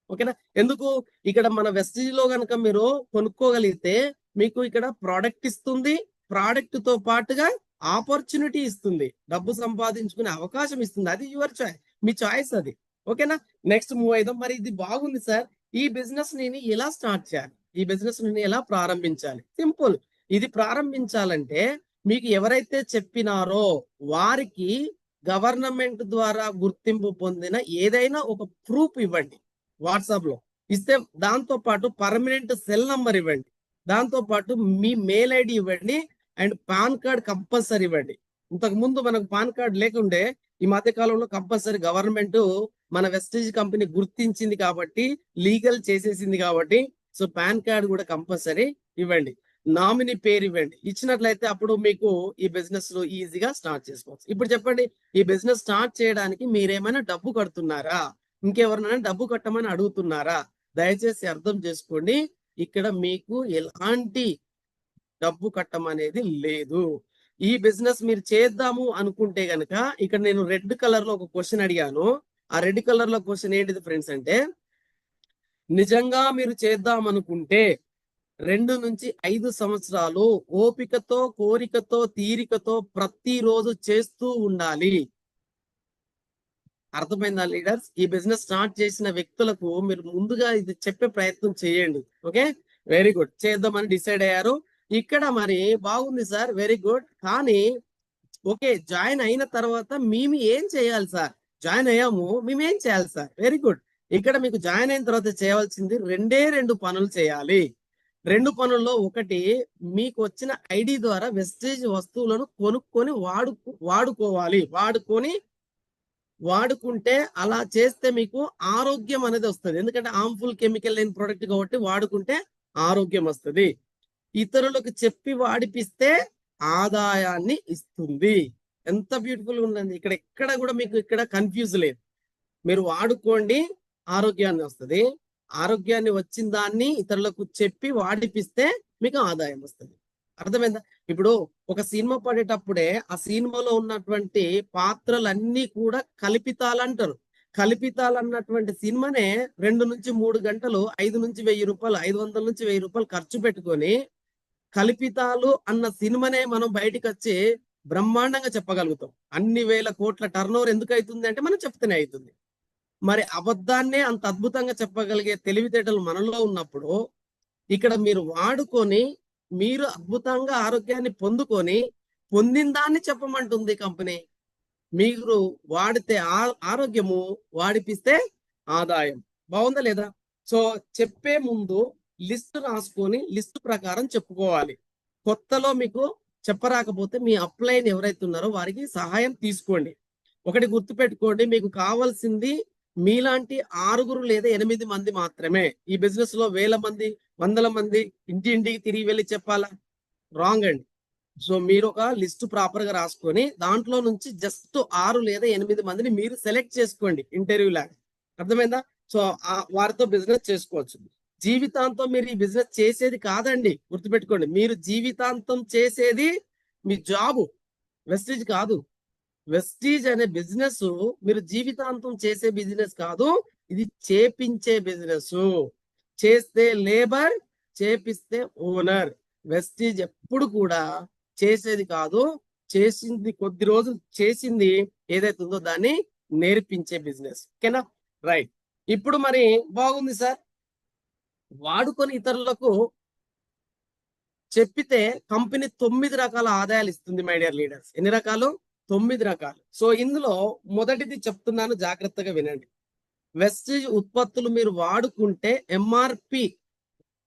ఓకేనా? ఎందుకు? ఇక్కడ మన వెస్టీజ్ లో కనుక మీరు కొనుక్కోగలిగితే మీకు ఇక్కడ ప్రోడక్ట్ ఇస్తుంది, ప్రోడక్ట్ తో పాటుగా ఆపర్చునిటీ ఇస్తుంది, డబ్బు సంపాదించుకునే అవకాశం ఇస్తుంది. అది యువర్ చాయిస్, మీ చాయిస్ అది. ఓకేనా? నెక్స్ట్ మూవ్ అయిదాం. మరి ఇది బాగుంది సార్, ఈ బిజినెస్ నేను ఎలా స్టార్ట్ చేయాలి, ఈ బిజినెస్ నేను ఎలా ప్రారంభించాలి? సింపుల్. ఇది ప్రారంభించాలంటే మీకు ఎవరైతే చెప్పినారో వారికి గవర్నమెంట్ ద్వారా గుర్తింపు పొందిన ఏదైనా ఒక ప్రూఫ్ ఇవ్వండి. వాట్సాప్ లో ఇస్తే దాంతో పాటు పర్మనెంట్ సెల్ నంబర్ ఇవ్వండి, దాంతో పాటు మీ మెయిల్ ఐడి ఇవ్వండి, అండ్ పాన్ కార్డ్ కంపల్సరీ ఇవ్వండి. ఇంతకు ముందు మనకు పాన్ కార్డ్ లేకుండే, ఈ మధ్య కాలంలో కంపల్సరీ గవర్నమెంట్ మన వెస్టీజ్ కంపెనీ గుర్తించింది కాబట్టి, లీగల్ చేసేసింది కాబట్టి, సో పాన్ కార్డ్ కూడా కంపల్సరీ ఇవ్వండి. నామినీ పేరు ఇవ్వండి. ఇచ్చినట్లయితే అప్పుడు మీకు ఈ బిజినెస్ ఈజీగా స్టార్ట్ చేసుకోవచ్చు. ఇప్పుడు చెప్పండి, ఈ బిజినెస్ స్టార్ట్ చేయడానికి మీరేమైనా డబ్బు కడుతున్నారా? ఇంకెవరినైనా డబ్బు కట్టమని అడుగుతున్నారా? దయచేసి అర్థం చేసుకోండి, ఇక్కడ మీకు ఎలాంటి డబ్బు కట్టమనేది లేదు. ఈ బిజినెస్ మీరు చేద్దాము అనుకుంటే గనక ఇక్కడ నేను రెడ్ కలర్ లో ఒక క్వశ్చన్ అడిగాను. ఆ రెడ్ కలర్ లో క్వశ్చన్ ఏంటిది ఫ్రెండ్స్ అంటే, నిజంగా మీరు చేద్దాం అనుకుంటే 2 నుంచి 5 సంవత్సరాలు ఓపికతో, కోరికతో, తీరికతో ప్రతిరోజు చేస్తూ ఉండాలి. అర్థమైందా లీడర్స్? ఈ బిజినెస్ స్టార్ట్ చేసిన వ్యక్తులకు మీరు ముందుగా ఇది చెప్పే ప్రయత్నం చేయండి. Okay, very good. చేద్దామని డిసైడ్ అయ్యారు. ఇక్కడ మరి బాగుంది సార్, వెరీ గుడ్. కానీ ఓకే, జాయిన్ అయిన తర్వాత మేము ఏం చేయాలి సార్? జాయిన్ అయ్యాము, మేము ఏం చేయాలి సార్? Very good. ఇక్కడ మీకు జాయిన్ అయిన తర్వాత చేయవలసింది 2 పనులు చేయాలి. 2 పనుల్లో ఒకటి, మీకు వచ్చిన ఐడి ద్వారా వెస్టేజ్ వస్తువులను కొనుక్కొని వాడుకోవాలి. వాడుకుంటే అలా చేస్తే మీకు ఆరోగ్యం అనేది వస్తుంది. ఎందుకంటే హార్మ్ఫుల్ కెమికల్ లేని ప్రొడక్ట్ కాబట్టి వాడుకుంటే ఆరోగ్యం వస్తుంది. ఇతరులకు చెప్పి వాడిపిస్తే ఆదాయాన్ని ఇస్తుంది. ఎంత బ్యూటిఫుల్ ఉందండి. ఇక్కడ ఎక్కడ కూడా మీకు ఇక్కడ కన్ఫ్యూజ్ లేదు. మీరు వాడుకోండి, ఆరోగ్యాన్ని వస్తుంది. ఆరోగ్యాన్ని వచ్చిన దాన్ని ఇతరులకు చెప్పి వాడిపిస్తే మీకు ఆదాయం వస్తుంది. అర్థమైందా? ఇప్పుడు ఒక సినిమా పడేటప్పుడే ఆ సినిమాలో ఉన్నటువంటి పాత్రలన్నీ కూడా కల్పితాలు అంటారు. కల్పితాలు అన్నటువంటి సినిమానే 2 నుంచి 3 గంటలు 5 నుంచి 1000 రూపాయలు, 500 నుంచి 1000 రూపాయలు ఖర్చు పెట్టుకొని కల్పితాలు అన్న సినిమానే మనం బయటికి వచ్చి బ్రహ్మాండంగా చెప్పగలుగుతాం. అన్ని వేల కోట్ల టర్నోవర్ ఎందుకు అవుతుంది అంటే మనం చెప్తేనే అవుతుంది. మరి అబద్ధాన్నే అంత అద్భుతంగా చెప్పగలిగే తెలివితేటలు మనలో ఉన్నప్పుడు ఇక్కడ మీరు వాడుకొని మీరు అద్భుతంగా ఆరోగ్యాన్ని పొందిన దాన్ని చెప్పమంటుంది కంపెనీ. మీరు వాడితే ఆరోగ్యము, వాడిపిస్తే ఆదాయం. బాగుందా లేదా? సో చెప్పే ముందు లిస్ట్ రాసుకొని లిస్ట్ ప్రకారం చెప్పుకోవాలి. కొత్తలో మీకు చెప్పరాకపోతే మీ అప్లైన్ ఎవరైతే ఉన్నారో వారికి సహాయం తీసుకోండి. ఒకటి గుర్తుపెట్టుకోండి, మీకు కావాల్సింది మీలాంటి 6 లేదా 8 మంది మాత్రమే. ఈ బిజినెస్ లో 1000 మంది, 100 మంది ఇంటింటికి తిరిగి వెళ్ళి చెప్పాలా? రాంగ్ అండి. సో మీరు ఒక లిస్ట్ ప్రాపర్ గా రాసుకొని దాంట్లో నుంచి జస్ట్ 6 లేదా 8 మందిని మీరు సెలెక్ట్ చేసుకోండి ఇంటర్వ్యూ లాగా. అర్థమైందా? సో వారితో బిజినెస్ చేసుకోవచ్చు. జీవితాంతం మీరు ఈ బిజినెస్ చేసేది కాదండి, గుర్తుపెట్టుకోండి. మీరు జీవితాంతం చేసేది మీ జాబు, వెస్టేజ్ కాదు. వెస్టీజ్ అనే బిజినెస్ మీరు జీవితాంతం చేసే బిజినెస్ కాదు, ఇది చేపించే బిజినెస్. చేస్తే లేబర్, చేపిస్తే ఓనర్. వెస్టీజ్ ఎప్పుడు కూడా చేసేది కాదు, చేసింది కొద్ది రోజులు చేసింది ఏదైతే ఉందో దాన్ని నేర్పించే బిజినెస్. ఓకేనా? రైట్. ఇప్పుడు మరి బాగుంది సార్, వాడుకొని ఇతరులకు చెప్పితే కంపెనీ 9 రకాల ఆదాయాలు ఇస్తుంది మై డియర్ లీడర్స్. ఎన్ని రకాలు? 9 రకాలు. సో ఇందులో మొదటిది చెప్తున్నాను, జాగ్రత్తగా వినండి. వెస్టేజ్ ఉత్పత్తులు మీరు వాడుకుంటే ఎంఆర్పి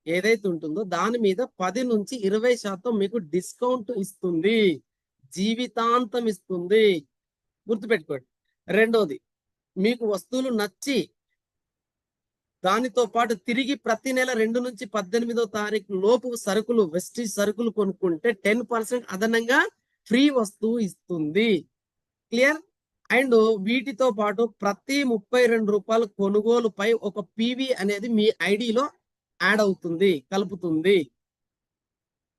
ఏదైతే ఉంటుందో దాని మీద 10 నుంచి 20% మీకు డిస్కౌంట్ ఇస్తుంది, జీవితాంతం ఇస్తుంది. గుర్తుపెట్టుకోండి. రెండోది, మీకు వస్తువులు నచ్చి దానితో పాటు తిరిగి ప్రతి నెల 2 నుంచి 18వ తారీఖు లోపు సరుకులు, వెస్టేజ్ సరుకులు కొనుక్కుంటే 10% అదనంగా ఫ్రీ వస్తువు ఇస్తుంది. క్లియర్? అండ్ వీటితో పాటు ప్రతి 32 రూపాయల కొనుగోలుపై ఒక పివి అనేది మీ ఐడిలో యాడ్ అవుతుంది, కలుపుతుంది.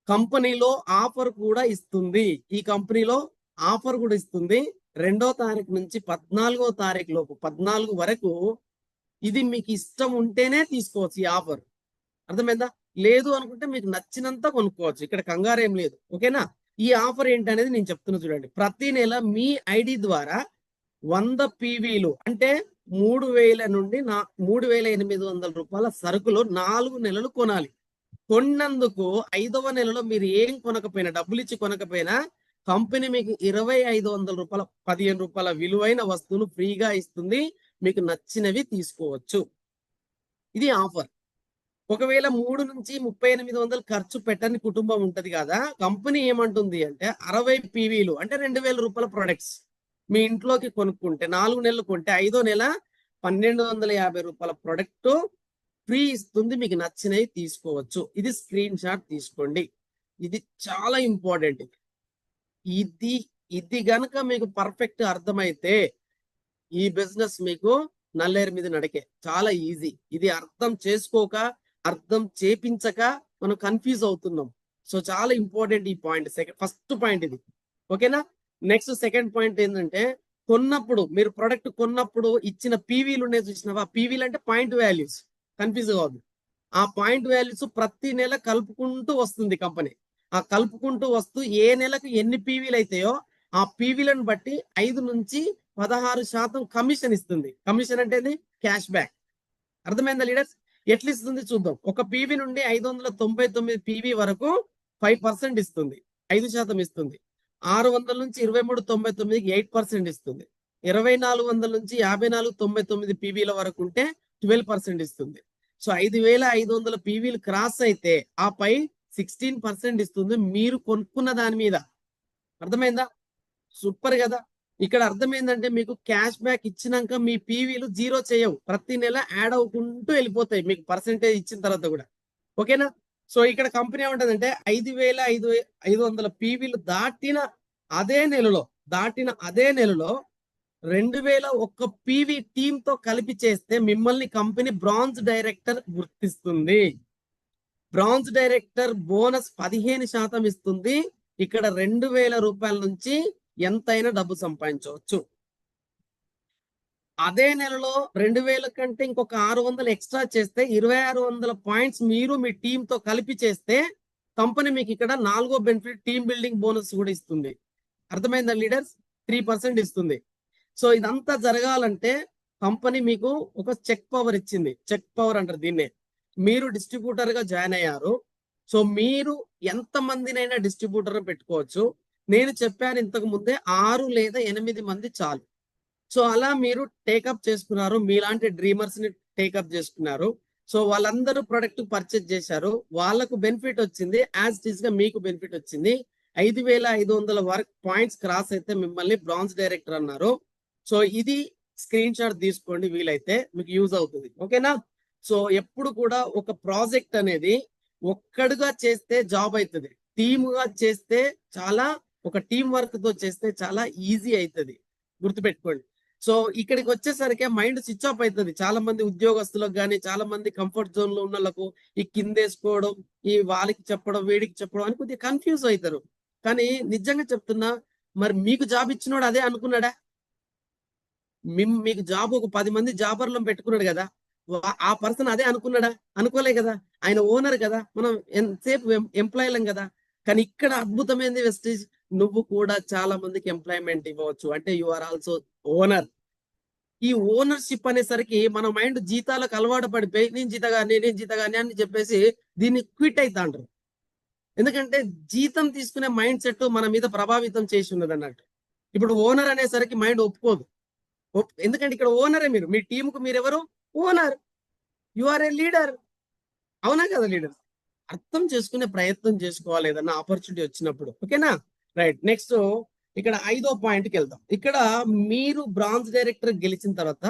కంపెనీలో ఆఫర్ కూడా ఇస్తుంది. ఈ కంపెనీలో ఆఫర్ కూడా ఇస్తుంది. 2వ తారీఖు నుంచి 14వ తారీఖు లోపు, 14 వరకు ఇది మీకు ఇష్టం ఉంటేనే తీసుకోవచ్చు ఈ ఆఫర్. అర్థమైందా? లేదు అనుకుంటే మీకు నచ్చినంత కొనుక్కోవచ్చు. ఇక్కడ కంగారు ఏం లేదు. ఓకేనా? ఈ ఆఫర్ ఏంటనేది నేను చెప్తున్నా చూడండి. ప్రతి నెల మీ ఐడి ద్వారా 100 పీవీలు అంటే 3000 నుండి 3800 రూపాయల సరుకులు 4 నెలలు కొనాలి. కొన్నందుకు 5వ నెలలో మీరు ఏం కొనకపోయినా, డబ్బులు ఇచ్చి కొనకపోయినా కంపెనీ మీకు 2500 రూపాయల, 15 రూపాయల విలువైన వస్తువులు ఫ్రీగా ఇస్తుంది. మీకు నచ్చినవి తీసుకోవచ్చు. ఇది ఆఫర్. ఒకవేళ 3 నుంచి 3800 ఖర్చు పెట్టని కుటుంబం ఉంటది కదా, కంపెనీ ఏమంటుంది అంటే 60 పీవీలు అంటే 2000 రూపాయల ప్రొడక్ట్స్ మీ ఇంట్లోకి కొనుక్కుంటే 4 నెలలు కొంటే 5వ నెల 1250 రూపాయల ప్రొడక్ట్ ఫ్రీ ఇస్తుంది. మీకు నచ్చినవి తీసుకోవచ్చు. ఇది స్క్రీన్ షాట్ తీసుకోండి. ఇది చాలా ఇంపార్టెంట్. ఇది గనక మీకు పర్ఫెక్ట్ అర్థమైతే ఈ బిజినెస్ మీకు నల్లేరు మీద నడికే. చాలా ఈజీ. ఇది అర్థం చేసుకోక, అర్థం చేపించక మనం కన్ఫ్యూజ్ అవుతున్నాం. సో చాలా ఇంపార్టెంట్ ఈ పాయింట్. ఫస్ట్ పాయింట్ ఇది. ఓకేనా. నెక్స్ట్ సెకండ్ పాయింట్ ఏంటంటే, కొన్నప్పుడు మీరు ప్రొడక్ట్ కొన్నప్పుడు ఇచ్చిన పీవీలు ఉన్నాయి చూసినావా, పీవీలు అంటే పాయింట్ వాల్యూస్, కన్ఫ్యూజ్ కావద్దు. ఆ పాయింట్ వాల్యూస్ ప్రతి నెల కలుపుకుంటూ వస్తుంది కంపెనీ. ఆ కలుపుకుంటూ వస్తూ ఏ నెలకు ఎన్ని పీవీలు అయితాయో ఆ పీవీలను బట్టి 5 నుంచి 16% కమిషన్ ఇస్తుంది. కమిషన్ అంటే క్యాష్ బ్యాక్. అర్థమైందా లీడర్స్? ఎట్లా ఇస్తుంది చూద్దాం. ఒక పీవీ నుండి 599 పీవీ వరకు 5% ఇస్తుంది, 5% ఇస్తుంది. 600 నుంచి 2399కి 8% ఇస్తుంది. 2400 నుంచి 5499 పీవీల వరకు ఉంటే 12% ఇస్తుంది. సో 5500 పీవీలు క్రాస్ అయితే ఆ పై 16% ఇస్తుంది మీరు కొనుక్కున్న దాని మీద. అర్థమైందా? సూపర్ కదా. ఇక్కడ అర్థమైందంటే మీకు క్యాష్ బ్యాక్ ఇచ్చినాక మీ పీవీలు జీరో చేయవు, ప్రతి నెల యాడ్ అవుకుంటూ వెళ్ళిపోతాయి మీకు పర్సెంటేజ్ ఇచ్చిన తర్వాత కూడా. ఓకేనా. సో ఇక్కడ కంపెనీ ఏమంటదంటే 5500 పీవీలు దాటిన అదే నెలలో 2001 పీవీ టీమ్ తో కలిపి చేస్తే మిమ్మల్ని కంపెనీ బ్రాంజ్ డైరెక్టర్ గుర్తిస్తుంది. బ్రాంజ్ డైరెక్టర్ బోనస్ 15% ఇస్తుంది. ఇక్కడ 2000 రూపాయల నుంచి ఎంతైనా డబ్బు సంపాదించవచ్చు. అదే నెలలో 2000 కంటే ఇంకొక 600 ఎక్స్ట్రా చేస్తే 2600 పాయింట్స్ మీరు మీ టీమ్ తో కలిపి చేస్తే కంపెనీ మీకు ఇక్కడ 4వ బెనిఫిట్ టీమ్ బిల్డింగ్ బోనస్ కూడా ఇస్తుంది. అర్థమైందా లీడర్స్? 3% ఇస్తుంది. సో ఇదంతా జరగాలంటే కంపెనీ మీకు ఒక చెక్ పవర్ ఇచ్చింది. చెక్ పవర్ అంటారు దీన్నే. మీరు డిస్ట్రిబ్యూటర్ గా జాయిన్ అయ్యారు. సో మీరు ఎంత మందినైనా డిస్ట్రిబ్యూటర్ పెట్టుకోవచ్చు. నేను చెప్పాను ఇంతకు ముందే 6 లేదా 8 మంది చాలు. సో అలా మీరు టేకప్ చేసుకున్నారు, మీలాంటి డ్రీమర్స్ ని టేకప్ చేసుకున్నారు. సో వాళ్ళందరూ ప్రొడక్ట్ పర్చేజ్ చేశారు, వాళ్ళకు బెనిఫిట్ వచ్చింది, యాజ్ ఇట్ ఈస్ గా మీకు బెనిఫిట్ వచ్చింది. 5500 వర్క్ పాయింట్స్ క్రాస్ అయితే మిమ్మల్ని బ్రాంజ్ డైరెక్టర్ అన్నారు. సో ఇది స్క్రీన్ షాట్ తీసుకోండి, వీలైతే మీకు యూజ్ అవుతుంది. ఓకేనా. సో ఎప్పుడు కూడా ఒక ప్రాజెక్ట్ అనేది ఒక్కడుగా చేస్తే జాబ్ అవుతుంది, టీమ్ గా చేస్తే చాలా, ఒక టీం వర్క్ తో చేస్తే చాలా ఈజీ అవుతుంది, గుర్తుపెట్టుకోండి. సో ఇక్కడికి వచ్చేసరికి మైండ్ స్విచ్ ఆఫ్ అవుతుంది చాలా మంది ఉద్యోగస్తులకు కానీ, చాలా మంది కంఫర్ట్ జోన్ లో ఉన్న వాళ్ళకు ఈ కిందేసుకోవడం, ఈ వాళ్ళకి చెప్పడం, వీడికి చెప్పడం అని కొద్దిగా కన్ఫ్యూజ్ అవుతారు. కానీ నిజంగా చెప్తున్నా, మరి మీకు జాబ్ ఇచ్చినోడు అదే అనుకున్నాడా? మీకు జాబ్ ఒక 10 మంది జాబర్లను పెట్టుకున్నాడు కదా, ఆ పర్సన్ అదే అనుకున్నాడా? అనుకోలే కదా. ఆయన ఓనర్ కదా, మనం ఎంతసేపు ఎంప్లాయీలం కదా. కానీ ఇక్కడ అద్భుతమైనది వెస్టీజ్, నువ్వు కూడా చాలా మందికి ఎంప్లాయ్మెంట్ ఇవ్వచ్చు. అంటే యు ఆర్ ఆల్సో ఓనర్. ఈ ఓనర్షిప్ అనేసరికి మన మైండ్ జీతాలకు అలవాటు పడిపోయి నేను జీతగానే అని చెప్పేసి దీన్ని క్విట్ అవుతా అంటారు. ఎందుకంటే జీతం తీసుకునే మైండ్ సెట్ మన మీద ప్రభావితం చేసి ఉన్నది అన్నట్టు. ఇప్పుడు ఓనర్ అనేసరికి మైండ్ ఒప్పుకోదు. ఎందుకంటే ఇక్కడ ఓనరే మీరు, మీ టీంకు మీరెవరు? Owner. You are a leader. అవునా కదా లీడర్? అర్థం చేసుకునే ప్రయత్నం చేసుకోవాలి ఏదన్నా ఆపర్చునిటీ వచ్చినప్పుడు. ఓకేనా. రైట్. నెక్స్ట్ ఇక్కడ 5వ పాయింట్కి వెళ్దాం. ఇక్కడ మీరు బ్రాంజ్ డైరెక్టర్ గెలిచిన తర్వాత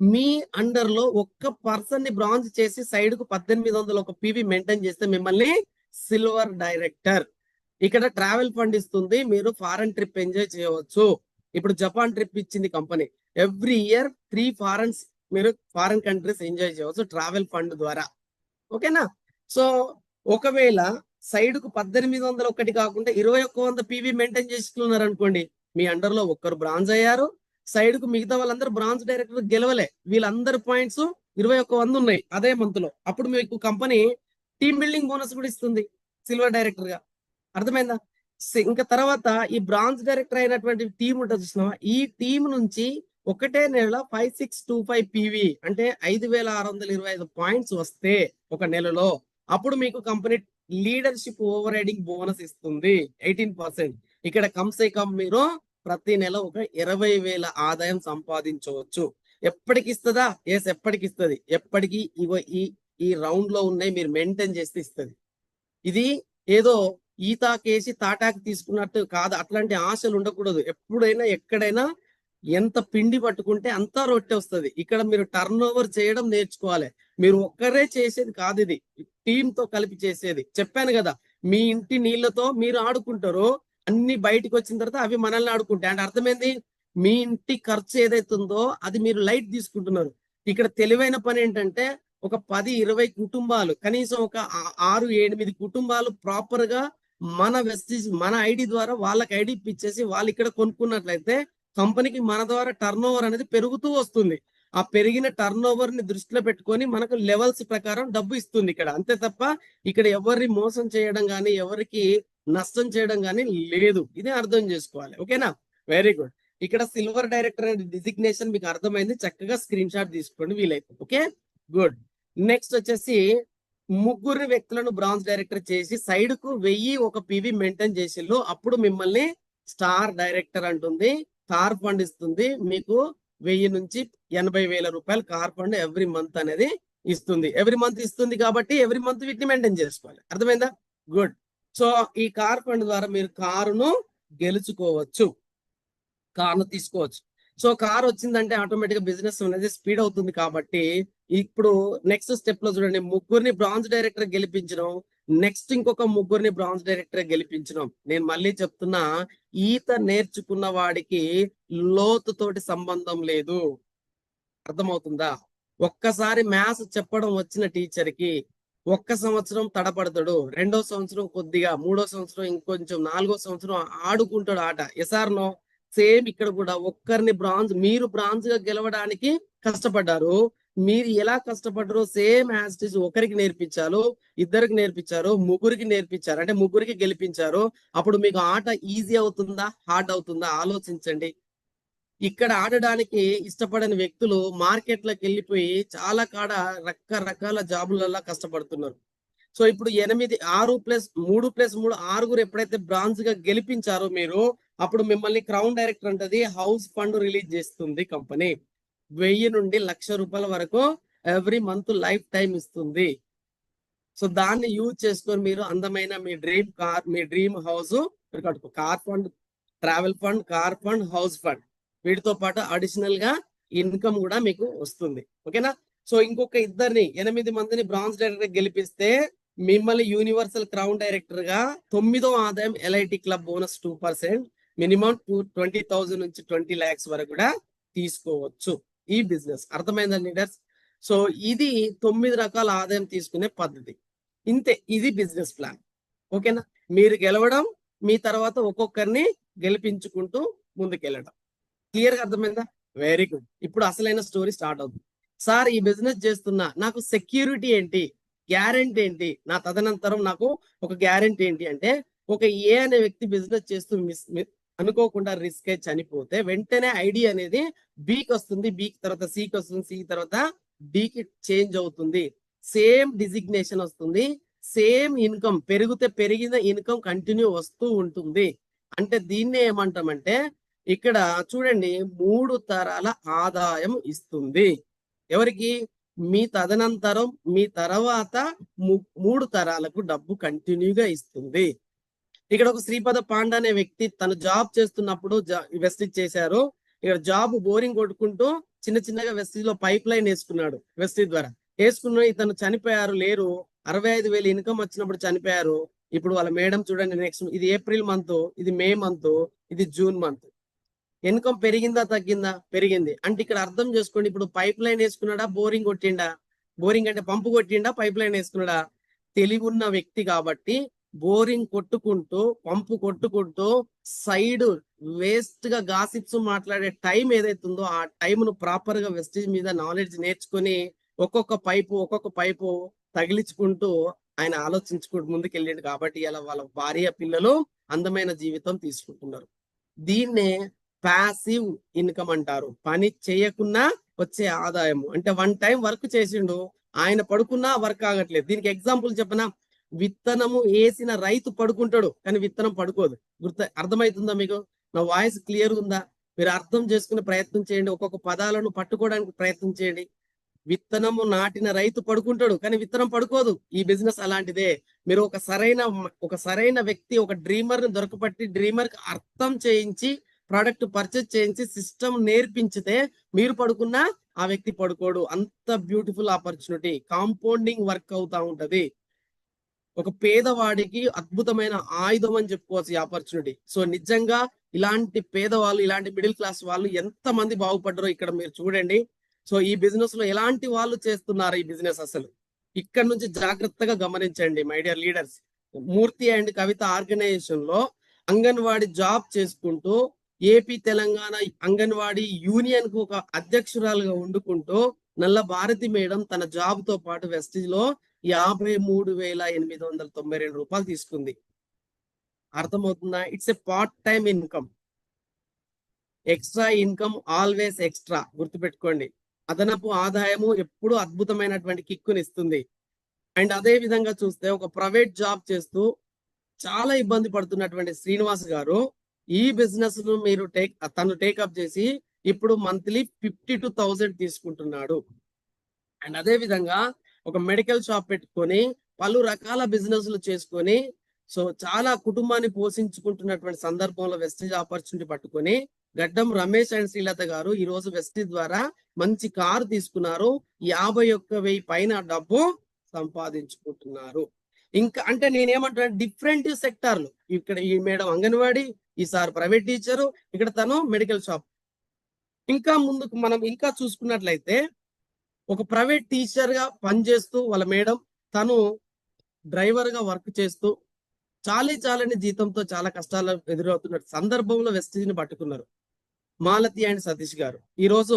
మీ అండర్ లో ఒక్క పర్సన్ ని బ్రాంజ్ చేసి సైడ్ కు 1800 ఒక పీవీ మెయింటైన్ చేస్తే మిమ్మల్ని సిల్వర్ డైరెక్టర్. ఇక్కడ ట్రావెల్ ఫండ్ ఇస్తుంది, మీరు ఫారెన్ ట్రిప్ ఎంజాయ్ చేయవచ్చు. ఇప్పుడు జపాన్ ట్రిప్ ఇచ్చింది కంపెనీ. ఎవ్రీ ఇయర్ 3 ఫారెన్స్ మీరు ఫారెన్ కంట్రీస్ ఎంజాయ్ చేయవచ్చు ట్రావెల్ ఫండ్ ద్వారా. ఓకేనా. సో ఒకవేళ సైడ్ కు 1800 ఒకటి కాకుండా 2100 పీవీ మెయింటైన్ చేసుకున్నారు అనుకోండి, మీ అండర్ లో ఒక్కరు బ్రాంజ్ అయ్యారు, సైడ్ కు మిగతా వాళ్ళందరూ బ్రాంజ్ డైరెక్టర్ గెలవలే, వీళ్ళందరి పాయింట్స్ 2100 ఉన్నాయి అదే మంత్ లో. అప్పుడు మీకు కంపెనీ టీమ్ బిల్డింగ్ బోనస్ కూడా ఇస్తుంది సిల్వర్ డైరెక్టర్ గా. అర్థమైందా? ఇంకా తర్వాత ఈ బ్రాంజ్ డైరెక్టర్ అయినటువంటి టీం ఉంటుంది చూసినావా, ఈ టీం నుంచి ఒకటే నెల 5625 పీవీ అంటే 5625 పాయింట్స్ వస్తే ఒక నెలలో, అప్పుడు మీకు company leadership over riding bonus ఇస్తుంది 18%. ఇక్కడ కమ్సే కమ్ మీరు ప్రతి నెల ఒక 20,000 ఆదాయం సంపాదించవచ్చు. ఎప్పటికి ఇస్తుందా? ఎస్, ఎప్పటికి ఇస్తుంది. ఎప్పటికీ ఇగో ఈ రౌండ్ లో ఉన్నాయి మీరు మెయింటైన్ చేస్తే ఇస్తుంది. ఇది ఏదో ఈతాకేసి తాటాకి తీసుకున్నట్టు కాదు, అట్లాంటి ఆశలు ఉండకూడదు. ఎప్పుడైనా ఎక్కడైనా ఎంత పిండి పట్టుకుంటే అంతా రొట్టె వస్తుంది. ఇక్కడ మీరు టర్న్ ఓవర్ చేయడం నేర్చుకోవాలి. మీరు ఒక్కరే చేసేది కాదు, ఇది టీమ్ తో కలిపి చేసేది. చెప్పాను కదా, మీ ఇంటి నీళ్లతో మీరు ఆడుకుంటారు, అన్ని బయటకు వచ్చిన తర్వాత అవి మనల్ని ఆడుకుంటాయి. అంటే అర్థమైంది, మీ ఇంటి ఖర్చు ఏదైతుందో అది మీరు లైట్ తీసుకుంటున్నారు. ఇక్కడ తెలివైన పని ఏంటంటే ఒక 10-20 కుటుంబాలు, కనీసం ఒక 6-8 కుటుంబాలు ప్రాపర్ గా మన వెస్టీజ్ మన ఐడి ద్వారా వాళ్ళకి ఐడి ఇప్పించేసి వాళ్ళు ఇక్కడ కొనుక్కున్నట్లయితే కంపెనీకి మన ద్వారా టర్న్ ఓవర్ అనేది పెరుగుతూ వస్తుంది. ఆ పెరిగిన టర్న్ ఓవర్ ని దృష్టిలో పెట్టుకొని మనకు లెవెల్స్ ప్రకారం డబ్బు ఇస్తుంది ఇక్కడ. అంతే తప్ప ఇక్కడ ఎవరిని మోసం చేయడం కానీ ఎవరికి నష్టం చేయడం కానీ లేదు. ఇదే అర్థం చేసుకోవాలి. ఓకేనా? Very good. ఇక్కడ సిల్వర్ డైరెక్టర్ అనే డిజిగ్నేషన్ మీకు అర్థమైంది. చక్కగా స్క్రీన్ షాట్ తీసుకోండి వీలైతే. Okay, good. నెక్స్ట్ వచ్చేసి ముగ్గురు వ్యక్తులను బ్రాంజ్ డైరెక్టర్ చేసి సైడ్ కు 1001 పివి మెయింటైన్ చేసిళ్ళు. అప్పుడు మిమ్మల్ని స్టార్ డైరెక్టర్ అంటుంది. కార్ ఫండ్ ఇస్తుంది మీకు 1000 నుంచి 80,000 రూపాయలు కార్ ఫండ్ ఎవ్రీ మంత్ అనేది ఇస్తుంది. ఎవ్రీ మంత్ ఇస్తుంది కాబట్టి ఎవ్రీ మంత్ వీటిని మెయింటైన్ చేసుకోవాలి. అర్థమైందా? గుడ్. సో ఈ కార్ ఫండ్ ద్వారా మీరు కారును గెలుచుకోవచ్చు, కారును తీసుకోవచ్చు. సో కార్ వచ్చిందంటే ఆటోమేటిక్ గా బిజినెస్ అనేది స్పీడ్ అవుతుంది. కాబట్టి ఇప్పుడు నెక్స్ట్ స్టెప్ లో చూడండి, ముగ్గురిని బ్రాంజ్ డైరెక్టర్ గెలిపించడం, నెక్స్ట్ ఇంకొక ముగ్గురిని బ్రాంజ్ డైరెక్టర్ గెలిపించడం. నేను మళ్ళీ చెప్తున్నా, ఈత నేర్చుకున్న వాడికి లోతుతోటి సంబంధం లేదు. అర్థమవుతుందా? ఒక్కసారి మ్యాథ్స్ చెప్పడం వచ్చిన టీచర్ కి 1 సంవత్సరం తడపడతాడు, 2వ సంవత్సరం కొద్దిగా, 3వ సంవత్సరం ఇంకొంచెం, 4వ సంవత్సరం ఆడుకుంటాడు ఆట. SR no? సేమ్ ఇక్కడ కూడా ఒక్కరిని మీరు బ్రాంజ్ గా గెలవడానికి కష్టపడ్డారు. మీరు ఎలా కష్టపడ్డారో సేమ్ యాజ్ ఇట్ ఈజ్ ఒకరికి నేర్పించారు, ఇద్దరికి నేర్పించారు, ముగ్గురికి నేర్పించారు, అంటే ముగ్గురికి గెలిపించారు. అప్పుడు మీకు ఆట ఈజీ అవుతుందా, హార్డ్ అవుతుందా? ఆలోచించండి. ఇక్కడ ఆడడానికి ఇష్టపడని వ్యక్తులు మార్కెట్లోకి వెళ్ళిపోయి చాలా కాడ రకరకాల జాబులలో కష్టపడుతున్నారు. సో ఇప్పుడు 6+3+3 6గురు ఎప్పుడైతే బ్రాంజ్ గా గెలిపించారో మీరు, అప్పుడు మిమ్మల్ని క్రౌన్ డైరెక్టర్ అంటది హౌస్ ఫండ్ రిలీజ్ చేస్తుంది కంపెనీ. 1000 నుండి 1,00,000 రూపాయల వరకు ఎవ్రీ మంత్ లైఫ్ టైం ఇస్తుంది. సో దాన్ని యూజ్ చేసుకొని మీరు అందమైన మీ డ్రీమ్ కార్, మీ డ్రీమ్ హౌస్ కట్టుకో. Car fund, travel fund, car fund, house fund, వీటితో పాటు అడిషనల్ గా ఇన్కమ్ కూడా మీకు వస్తుంది. ఓకేనా? సో ఇంకొక 8 మందిని బ్రాంజ్ డైరెక్టర్ గెలిపిస్తే మిమ్మల్ని యూనివర్సల్ క్రౌన్ డైరెక్టర్ గా 9వ ఆదాయం ఎల్ఐటి క్లబ్ బోనస్ 2%, మినిమం 20,000 నుంచి 20 lakhs వరకు కూడా తీసుకోవచ్చు ఈ బిజినెస్. అర్థమైందా లీడర్స్? సో ఇది 9 రకాల ఆదాయం తీసుకునే పద్ధతి. ఇంతే, ఇది బిజినెస్ ప్లాన్. ఓకేనా? మీరు గెలవడం, మీ తర్వాత ఒక్కొక్కరిని గెలిపించుకుంటూ ముందుకెళ్ళడం. క్లియర్ గా అర్థమైందా? Very good. ఇప్పుడు అసలైన స్టోరీ స్టార్ట్ అవుతుంది. సార్, ఈ బిజినెస్ చేస్తున్నా, నాకు సెక్యూరిటీ ఏంటి, గ్యారెంటీ ఏంటి, నా తదనంతరం నాకు ఒక గ్యారెంటీ ఏంటి అంటే, ఒక ఏ అనే వ్యక్తి బిజినెస్ చేస్తూ అనుకోకుండా రిస్క్ అయి చనిపోతే వెంటనే ఐడి అనేది బికి వస్తుంది, బికి తర్వాత సికి వస్తుంది, సి తర్వాత డికి చేంజ్ అవుతుంది. సేమ్ డిజిగ్నేషన్ వస్తుంది, సేమ్ ఇన్కమ్, పెరిగిన ఇన్కమ్ కంటిన్యూ వస్తూ ఉంటుంది. అంటే దీన్ని ఏమంటామంటే, ఇక్కడ చూడండి 3 తరాల ఆదాయం ఇస్తుంది. ఎవరికి? మీ తదనంతరం మీ తర్వాత 3 తరాలకు డబ్బు కంటిన్యూగా ఇస్తుంది. ఇక్కడ ఒక శ్రీపద పాండా అనే వ్యక్తి తను జాబ్ చేస్తున్నప్పుడు వెస్టిజ్ చేశారు. ఇక్కడ జాబ్ బోరింగ్ కొట్టుకుంటూ చిన్నగా వెస్టిజ్ లో పైప్ లైన్ వేసుకున్నాడు. వెస్టిజ్ ద్వారా వేసుకున్న ఇతను చనిపోయారు, లేరు. 65,000 ఇన్కమ్ వచ్చినప్పుడు చనిపోయారు. ఇప్పుడు వాళ్ళ మేడం చూడండి, నెక్స్ట్ ఇది ఏప్రిల్ మంత్, ఇది మే మంత్, ఇది జూన్ మంత్. ఇన్కమ్ పెరిగిందా తగ్గిందా? పెరిగింది. అంటే ఇక్కడ అర్థం చేసుకోండి, ఇప్పుడు పైప్ లైన్ వేసుకున్నాడా, బోరింగ్ కొట్టిండా? బోరింగ్ అంటే పంపు కొట్టిండా, పైప్ లైన్ వేసుకున్నాడా? తెలివి ఉన్న వ్యక్తి కాబట్టి బోరింగ్ కొట్టుకుంటూ, పంపు కొట్టుకుంటూ, సైడ్ వేస్ట్ గా గాసిప్స్ మాట్లాడే టైం ఏదైతుందో ఆ టైంను ప్రాపర్ గా వెస్టేజ్ మీద నాలెడ్జ్ నేర్చుకుని ఒక్కొక్క పైపు తగిలించుకుంటూ ఆయన ఆలోచించుకుంటూ ముందుకెళ్ళాడు. కాబట్టి ఇలా వాళ్ళ భార్య పిల్లలు అందమైన జీవితం తీసుకుంటున్నారు. దీన్నే ప్యాసివ్ ఇన్కమ్ అంటారు. పని చేయకున్నా వచ్చే ఆదాయం. అంటే 1 టైం వర్క్ చేసిండు, ఆయన పడుకున్నా వర్క్ ఆగట్లేదు. దీనికి ఎగ్జాంపుల్ చెప్పనా? విత్తనము వేసిన రైతు పడుకుంటాడు కానీ విత్తనం పడుకోదు. అర్థమవుతుందా మీకు? నా వాయిస్ క్లియర్ ఉందా? మీరు అర్థం చేసుకునే ప్రయత్నం చేయండి, ఒక్కొక్క పదాలను పట్టుకోవడానికి ప్రయత్నం చేయండి. విత్తనము నాటిన రైతు పడుకుంటాడు కానీ విత్తనం పడుకోదు. ఈ బిజినెస్ అలాంటిదే. మీరు ఒక సరైన వ్యక్తి, ఒక డ్రీమర్ ని దొరకపట్టి, డ్రీమర్ కి అర్థం చేయించి, ప్రోడక్ట్ పర్చేజ్ చేయించి, సిస్టమ్ నేర్పించితే మీరు పడుకున్నా ఆ వ్యక్తి పడుకోడు. అంత బ్యూటిఫుల్ ఆపర్చునిటీ, కాంపౌండింగ్ వర్క్ అవుతా ఉంటది. ఒక పేదవాడికి అద్భుతమైన ఆయుధం అని చెప్పుకోవచ్చు ఈ ఆపర్చునిటీ. సో నిజంగా ఇలాంటి పేదవాళ్ళు, ఇలాంటి మిడిల్ క్లాస్ వాళ్ళు ఎంత మంది బాగుపడ్డారో ఇక్కడ మీరు చూడండి. సో ఈ బిజినెస్ లో ఎలాంటి వాళ్ళు చేస్తున్నారు ఈ బిజినెస్, అసలు ఇక్కడ నుంచి జాగ్రత్తగా గమనించండి my dear leaders. Murthy and Kavitha organisation లో అంగన్వాడీ జాబ్ చేసుకుంటూ ఏపీ తెలంగాణ అంగన్వాడీ యూనియన్ కు ఒక అధ్యక్షురాలుగా వండుకుంటూ నల్ల భారతి మేడం తన జాబ్ తో పాటు వెస్టీజ్ లో 53,892 రూపాయలు తీసుకుంది. అర్థమవుతుందా? It's a part time income. Extra income always extra, గుర్తుపెట్టుకోండి. అదనపు ఆదాయము ఎప్పుడు అద్భుతమైనటువంటి కిక్కునిస్తుంది. అండ్ అదే విధంగా చూస్తే ఒక ప్రైవేట్ జాబ్ చేస్తూ చాలా ఇబ్బంది పడుతున్నటువంటి శ్రీనివాస్ గారు ఈ బిజినెస్ ను మీరు తను టేకప్ చేసి ఇప్పుడు మంత్లీ 52,000 తీసుకుంటున్నాడు. అండ్ అదే విధంగా ఒక మెడికల్ షాప్ పెట్టుకొని పలు రకాల బిజినెస్లు చేసుకొని సో చాలా కుటుంబాన్ని పోషించుకుంటున్నటువంటి సందర్భంలో వెస్టీజ్ ఆపర్చునిటీ పట్టుకొని గడ్డం రమేష్ అండ్ శ్రీలత గారు ఈ రోజు వెస్టీజ్ ద్వారా మంచి కారు తీసుకున్నారు. 51,000 పైన డబ్బు సంపాదించుకుంటున్నారు. ఇంకా అంటే నేనేమంటున్నా, డిఫరెంట్ సెక్టార్లు. ఇక్కడ ఈ మేడం అంగన్వాడీ, ఈసారి ప్రైవేట్ టీచరు, ఇక్కడ తను మెడికల్ షాప్. ఇంకా ముందుకు మనం ఇంకా చూసుకున్నట్లయితే ఒక ప్రైవేట్ టీచర్ గా పనిచేస్తూ వాళ్ళ మేడం తను డ్రైవర్ గా వర్క్ చేస్తూ చాలని జీతంతో చాలా కష్టాలు ఎదురవుతున్న సందర్భంలో వెస్టీజ్ ని పట్టుకున్నారు మాలతి అండ్ సతీష్ గారు. ఈ రోజు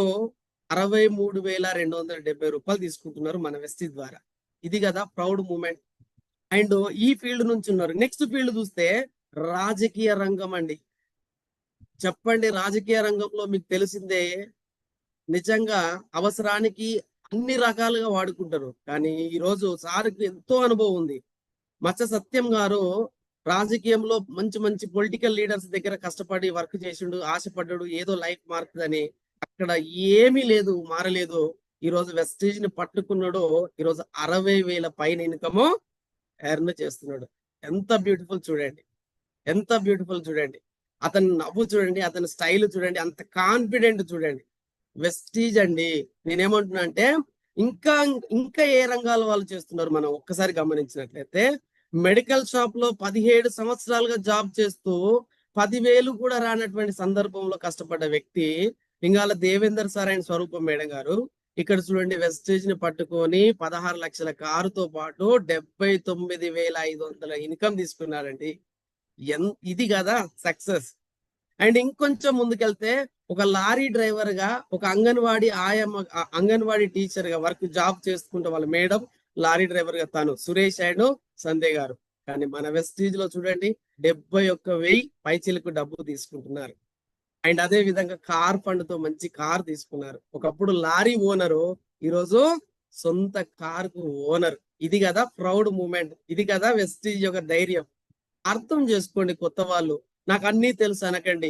63,270 రూపాయలు తీసుకుంటున్నారు మన వెస్టీజ్ ద్వారా. ఇది కదా ప్రౌడ్ మూమెంట్. అండ్ ఈ ఫీల్డ్ నుంచి ఉన్నారు. నెక్స్ట్ ఫీల్డ్ చూస్తే రాజకీయ రంగం అండి. చెప్పండి, రాజకీయ రంగంలో మీకు తెలిసిందే, నిజంగా అవసరానికి అన్ని రకాలుగా వాడుకుంటారు. కానీ ఈ రోజు సార్కి ఎంతో అనుభవం ఉంది. మత్స్య సత్యం గారు రాజకీయంలో మంచి పొలిటికల్ లీడర్స్ దగ్గర కష్టపడి వర్క్ చేసిండు, ఆశపడ్డాడు ఏదో లైఫ్ మారుతుందని. అక్కడ ఏమీ లేదు, మారలేదు. ఈ రోజు వెస్టీజ్ ని పట్టుకున్నాడు. ఈ రోజు 60,000 పైన ఇన్కమ్ ఎర్న్ చేస్తున్నాడు. ఎంత బ్యూటిఫుల్ చూడండి, ఎంత బ్యూటిఫుల్ చూడండి. అతని నవ్వు చూడండి, అతని స్టైల్ చూడండి, అంత కాన్ఫిడెంట్ చూడండి. వెస్టీజ్ అండి. నేనేమంటున్నా అంటే ఇంకా ఇంకా ఏ రంగాల వాళ్ళు చేస్తున్నారు మనం ఒక్కసారి గమనించినట్లయితే, మెడికల్ షాప్ లో 17 సంవత్సరాలుగా జాబ్ చేస్తూ 10,000 కూడా రానటువంటి సందర్భంలో కష్టపడ్డ వ్యక్తి పింగాల దేవేందర్ సార్ అండ్ స్వరూపం మేడం గారు ఇక్కడ చూడండి వెస్టేజ్ ని పట్టుకొని 16 లక్షల కారుతో పాటు 79,500 ఇన్కమ్ తీసుకున్నారండి. ఇది కదా సక్సెస్. అండ్ ఇంకొంచెం ముందుకెళ్తే ఒక లారీ డ్రైవర్ గా, ఒక అంగన్వాడీ టీచర్ గా జాబ్ చేసుకుంటే వాళ్ళ మేడం లారీ డ్రైవర్ గా తాను సురేష్ అండ్ సందే గారు. కానీ మన వెస్టీజ్ లో చూడండి 71,000 పైచిలకు డబ్బు తీసుకుంటున్నారు. అండ్ అదే విధంగా కార్ ఫండ్ తో మంచి కార్ తీసుకున్నారు. ఒకప్పుడు లారీ ఓనరు, ఈరోజు సొంత కార్ కు ఓనర్. ఇది కదా ప్రౌడ్ మూమెంట్. ఇది కదా వెస్టీజ్ యొక్క ధైర్యం. అర్థం చేసుకోండి కొత్త వాళ్ళు. నాకు అన్ని తెలుసు అనకండి.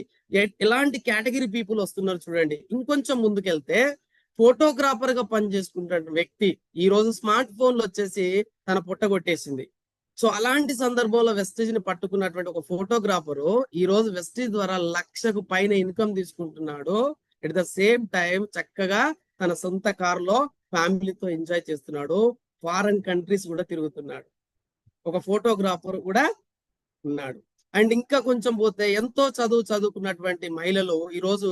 ఎలాంటి కేటగిరీ పీపుల్ వస్తున్నారు చూడండి. ఇంకొంచెం ముందుకెళ్తే ఫోటోగ్రాఫర్ గా పనిచేసుకుంటున్న వ్యక్తి ఈ రోజు స్మార్ట్ ఫోన్లు వచ్చేసి తన పుట్టగొట్టేసింది. సో అలాంటి సందర్భంలో వెస్టీజ్ ని పట్టుకున్నటువంటి ఒక ఫోటోగ్రాఫరు ఈ రోజు వెస్టీజ్ ద్వారా 1,00,000 పైన ఇన్కమ్ తీసుకుంటున్నాడు. ఎట్ ద సేమ్ టైం చక్కగా తన సొంత కార్ లో ఫ్యామిలీతో ఎంజాయ్ చేస్తున్నాడు. ఫారెన్ కంట్రీస్ కూడా తిరుగుతున్నాడు. ఒక ఫోటోగ్రాఫర్ కూడా ఉన్నాడు. అండ్ ఇంకా కొంచెం పోతే ఎంతో చదువుకున్నటువంటి మహిళలు ఈ రోజు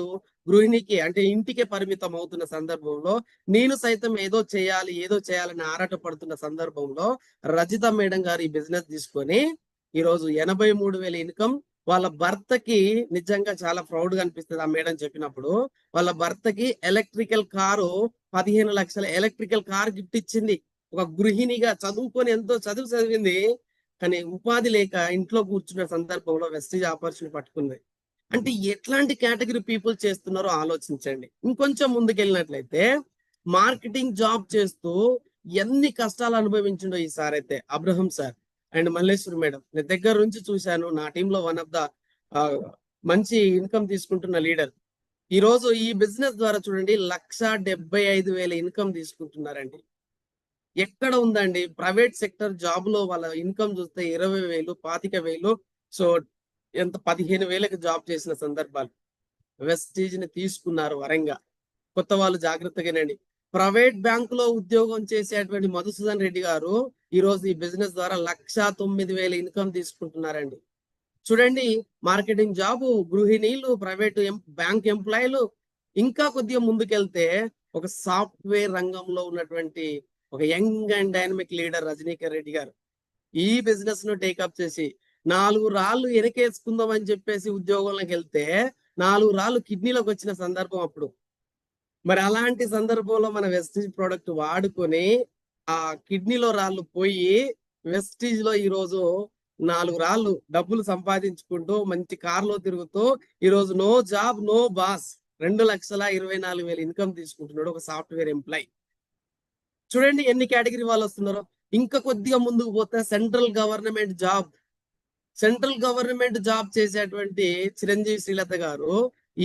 గృహిణికి అంటే ఇంటికే పరిమితం అవుతున్న సందర్భంలో నేను సైతం ఏదో చేయాలని ఆరాట పడుతున్న సందర్భంలో రజిత మేడం గారు ఈ బిజినెస్ తీసుకొని ఈ రోజు 83,000 ఇన్కమ్. వాళ్ళ భర్తకి నిజంగా చాలా ప్రౌడ్ గా అనిపిస్తుంది ఆ మేడం చెప్పినప్పుడు. వాళ్ళ భర్తకి ఎలక్ట్రికల్ కారు 15 లక్షల ఎలక్ట్రికల్ కార్ గిఫ్ట్ ఇచ్చింది. ఒక గృహిణిగా చదువుకొని ఎంతో చదివింది, కానీ ఉపాధి లేక ఇంట్లో కూర్చున్న సందర్భంలో వెస్టీజ్ ఆపర్చునిటీ పట్టుకుంది. అంటే ఎట్లాంటి కేటగిరీ పీపుల్ చేస్తున్నారో ఆలోచించండి. ఇంకొంచెం ముందుకెళ్ళినట్లయితే మార్కెటింగ్ జాబ్ చేస్తూ ఎన్ని కష్టాలు అనుభవించిండో ఈసారి అయితే Abraham sir and Malleswari madam నేను దగ్గర నుంచి చూశాను. నా టీంలో వన్ ఆఫ్ ద మంచి ఇన్కమ్ తీసుకుంటున్న లీడర్. ఈ రోజు ఈ బిజినెస్ ద్వారా చూడండి 1,75,000 ఇన్కమ్ తీసుకుంటున్నారండి. ఎక్కడ ఉందండి ప్రైవేట్ సెక్టర్ జాబ్ లో వాళ్ళ ఇన్కమ్ చూస్తే 20,000, 25,000. సో ఎంత 15,000కి జాబ్ చేసిన సందర్భాలు. వెస్టీజ్ ని తీసుకున్నారు వరంగా. కొత్త వాళ్ళు జాగ్రత్తగానండి. ప్రైవేట్ బ్యాంక్ లో ఉద్యోగం చేసేటువంటి మధుసూదన్ రెడ్డి గారు ఈ రోజు ఈ బిజినెస్ ద్వారా 1,09,000 ఇన్కమ్ తీసుకుంటున్నారండి. చూడండి మార్కెటింగ్ జాబు, గృహిణీలు, ప్రైవేట్ బ్యాంక్ ఎంప్లాయీలు. ఇంకా కొద్దిగా ముందుకెళ్తే ఒక సాఫ్ట్వేర్ రంగంలో ఉన్నటువంటి ఒక young and dynamic leader Rajanikar Reddy గారు ఈ బిజినెస్ ను టేకప్ చేసి 4 రాళ్ళు వెనకేసుకుందాం అని చెప్పేసి ఉద్యోగంలోకి వెళ్తే 4 రాళ్ళు కిడ్నీలోకి వచ్చిన సందర్భం అప్పుడు. మరి అలాంటి సందర్భంలో మన వెస్టీజ్ ప్రోడక్ట్ వాడుకొని ఆ కిడ్నీలో రాళ్ళు పోయి వెస్టీజ్ లో ఈ రోజు 4 రాళ్ళు డబ్బులు సంపాదించుకుంటూ మంచి కారులో తిరుగుతూ ఈ రోజు no job no boss 2,24,000 income తీసుకుంటున్నాడు ఒక సాఫ్ట్వేర్ ఎంప్లాయ్. చూడండి ఎన్ని కేటగిరీ వాళ్ళు వస్తున్నారో. ఇంకా కొద్దిగా ముందుకు పోతే సెంట్రల్ గవర్నమెంట్ జాబ్ చేసేటువంటి చిరంజీవి శ్రీలత గారు